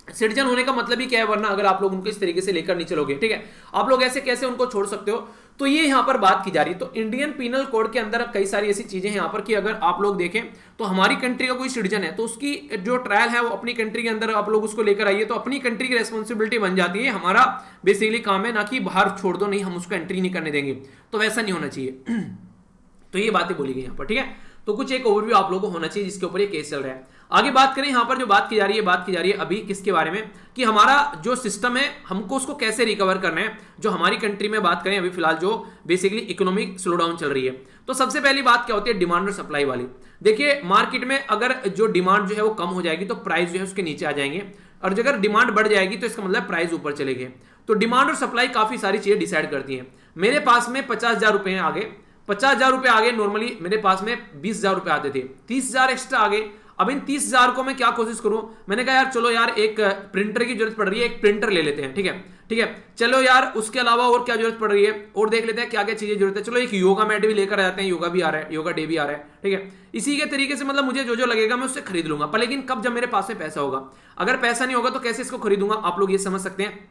सिटीजन होने का मतलब ही क्या है, वरना अगर आप लोग उनको इस तरीके से लेकर नहीं चलोगे, ठीक है, आप लोग ऐसे कैसे उनको छोड़ सकते हो? तो ये यहां पर बात की जा रही है। तो इंडियन पीनल कोड के अंदर कई सारी ऐसी चीजें हैं यहां पर कि अगर आप लोग देखें तो हमारी कंट्री का कोई सिटीजन है तो उसकी जो ट्रायल है वो अपनी कंट्री के अंदर आप लोग उसको लेकर आइए, तो अपनी कंट्री की रेस्पॉन्सिबिलिटी बन जाती है, हमारा बेसिकली काम है, ना कि बाहर छोड़ दो, नहीं हम उसको एंट्री नहीं करने देंगे। तो वैसा नहीं होना चाहिए। तो ये बातें बोली गई यहाँ पर, ठीक है। तो कुछ एक ओवरव्यू आप लोगों को होना चाहिए जिसके ऊपर ये केस चल रहा है। आगे बात करें यहाँ पर जो बात की जा रही है अभी किसके बारे में, कि हमारा जो सिस्टम है हमको उसको कैसे रिकवर करना है। जो हमारी कंट्री में बात करें अभी फिलहाल जो बेसिकली इकोनॉमिक स्लो डाउन चल रही है, तो सबसे पहली बात क्या होती है, डिमांड और सप्लाई वाली। देखिए मार्केट में अगर जो डिमांड जो है वो कम हो जाएगी तो प्राइस जो है उसके नीचे आ जाएंगे, और अगर डिमांड बढ़ जाएगी तो इसका मतलब प्राइस ऊपर चले गए। तो डिमांड और सप्लाई काफी सारी चीजें डिसाइड करती है। मेरे पास में 50,000 रुपए आ गए, 50,000 रुपए आ गए, नॉर्मली मेरे पास में 20,000 रुपए आते थे, 30,000 एक्स्ट्रा आ गए। अब इन 30,000 को मैं क्या कोशिश करूं, मैंने कहा यार चलो यार एक प्रिंटर की जरूरत पड़ रही है, एक प्रिंटर ले लेते हैं, ठीक है, चलो यार उसके अलावा और क्या जरूरत पड़ रही है और देख लेते हैं क्या क्या चीजें जरूरत है, चलो एक योगा मैट भी लेकर आ जाते हैं, योगा भी आ रहा है, योगा डे भी आ रहा है, ठीक है। इसी के तरीके से मतलब मुझे जो जो लगेगा मैं उससे खरीद लूंगा, पर लेकिन कब, जब मेरे पास में पैसा होगा। अगर पैसा नहीं होगा तो कैसे इसको खरीदूंगा, आप लोग ये समझ सकते हैं।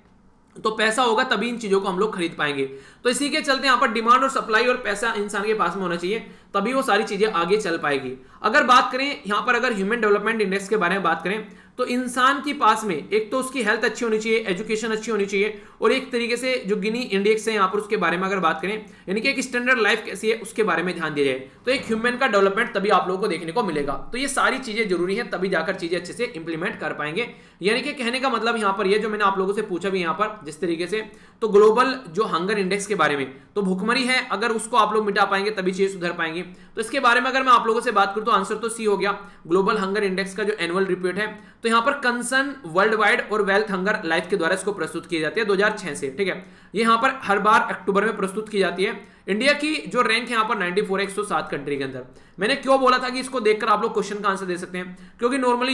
तो पैसा होगा तभी इन चीजों को हम लोग खरीद पाएंगे। तो इसी के चलते यहाँ पर डिमांड और सप्लाई और पैसा इंसान के पास में होना चाहिए, तभी वो सारी चीजें आगे चल पाएगी। अगर बात करें यहाँ पर, अगर ह्यूमन डेवलपमेंट इंडेक्स के बारे में बात करें, तो इंसान के पास में एक तो उसकी हेल्थ अच्छी होनी चाहिए, एजुकेशन अच्छी होनी चाहिए, और एक तरीके से जो गिनी इंडेक्स है यहाँ पर उसके बारे में अगर बात करें, यानी कि एक स्टैंडर्ड लाइफ कैसी है उसके बारे में ध्यान दिया जाए, तो एक ह्यूमन का डेवलपमेंट तभी आप लोगों को देखने को मिलेगा। तो ये सारी चीजें जरूरी है, तभी जाकर चीजें अच्छे से इंप्लीमेंट कर पाएंगे। यानी कि कहने का मतलब यहाँ पर ये जो मैंने आप लोगों से पूछा भी यहाँ पर जिस तरीके से, तो ग्लोबल जो हंगर इंडेक्स के बारे में, तो भुखमरी है, अगर उसको आप लोग मिटा पाएंगे तभी चीजें सुधर पाएंगे। तो इसके बारे में अगर मैं आप लोगों से बात करूं तो आंसर तो सी हो गया। ग्लोबल हंगर इंडेक्स का जो एनुअल रिपोर्ट है, तो यहाँ पर कंसर्न वर्ल्ड वाइड और वेल्थ हंगर लाइफ के द्वारा इसको प्रस्तुत की जाती है 2006 से, ठीक है। ये यहाँ पर हर बार अक्टूबर में प्रस्तुत की जाती है। इंडिया की जो रैंक है यहाँ पर 94 है 107 कंट्री के अंदर। मैंने क्यों बोला था कि इसको देखकर आप लोग क्वेश्चन का आंसर दे सकते हैं, क्योंकि normally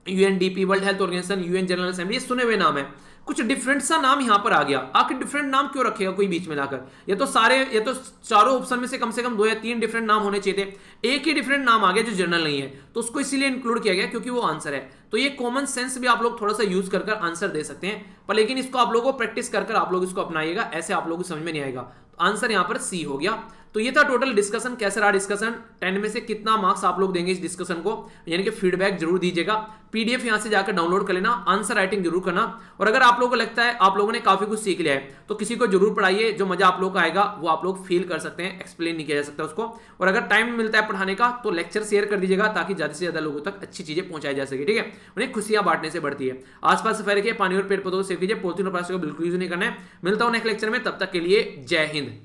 UNDP, world health organisation, UN general assembly, ये सुने हुए नाम है, कुछ डिफरेंट सा नाम यहां पर आ गया। आखिर डिफरेंट नाम क्यों रखेगा कोई बीच में लाकर? ये तो चारों ऑप्शन में से कम 2 या 3 डिफरेंट नाम होने चाहिए थे, एक ही डिफरेंट नाम आ गया जो जनरल नहीं है, तो उसको इसीलिए इंक्लूड किया गया क्योंकि वो आंसर है। तो ये कॉमन सेंस भी आप लोग थोड़ा सा यूज कर आंसर दे सकते हैं, पर लेकिन इसको आप लोगों को प्रैक्टिस कर आप लोग इसको अपनाइएगा, ऐसे आप लोगों को समझ में नहीं आएगा। तो आंसर यहां पर सी हो गया। तो ये था टोटल डिस्कशन। कैसा रहा डिस्कशन? 10 में से कितना मार्क्स आप लोग देंगे इस डिस्कशन को, यानी कि फीडबैक जरूर दीजिएगा। पीडीएफ यहां से जाकर डाउनलोड कर लेना, आंसर राइटिंग जरूर करना, और अगर आप लोगों को लगता है आप लोगों ने काफी कुछ सीख लिया है तो किसी को जरूर पढ़ाइए। जो मजा आप लोग को आएगा वो आप लोग फील कर सकते हैं, एक्सप्लेन नहीं किया जा सकता उसको। और अगर टाइम मिलता है पढ़ाने का तो लेक्चर शेयर कर दीजिएगा, ताकि ज्यादा से ज्यादा लोगों तक अच्छी चीजें पहुंचाई जा सके, ठीक है। उन्हें खुशियां बांटने से बढ़ती है। आसपास सफाई रखिए, पानी और पेड़ पौधों को सेव कीजिए, पॉलिथीन और प्लास्टिक को बिल्कुल यूज नहीं करना है। मिलता हूं नेक्स्ट लेक्चर में, तब तक के लिए जय हिंद।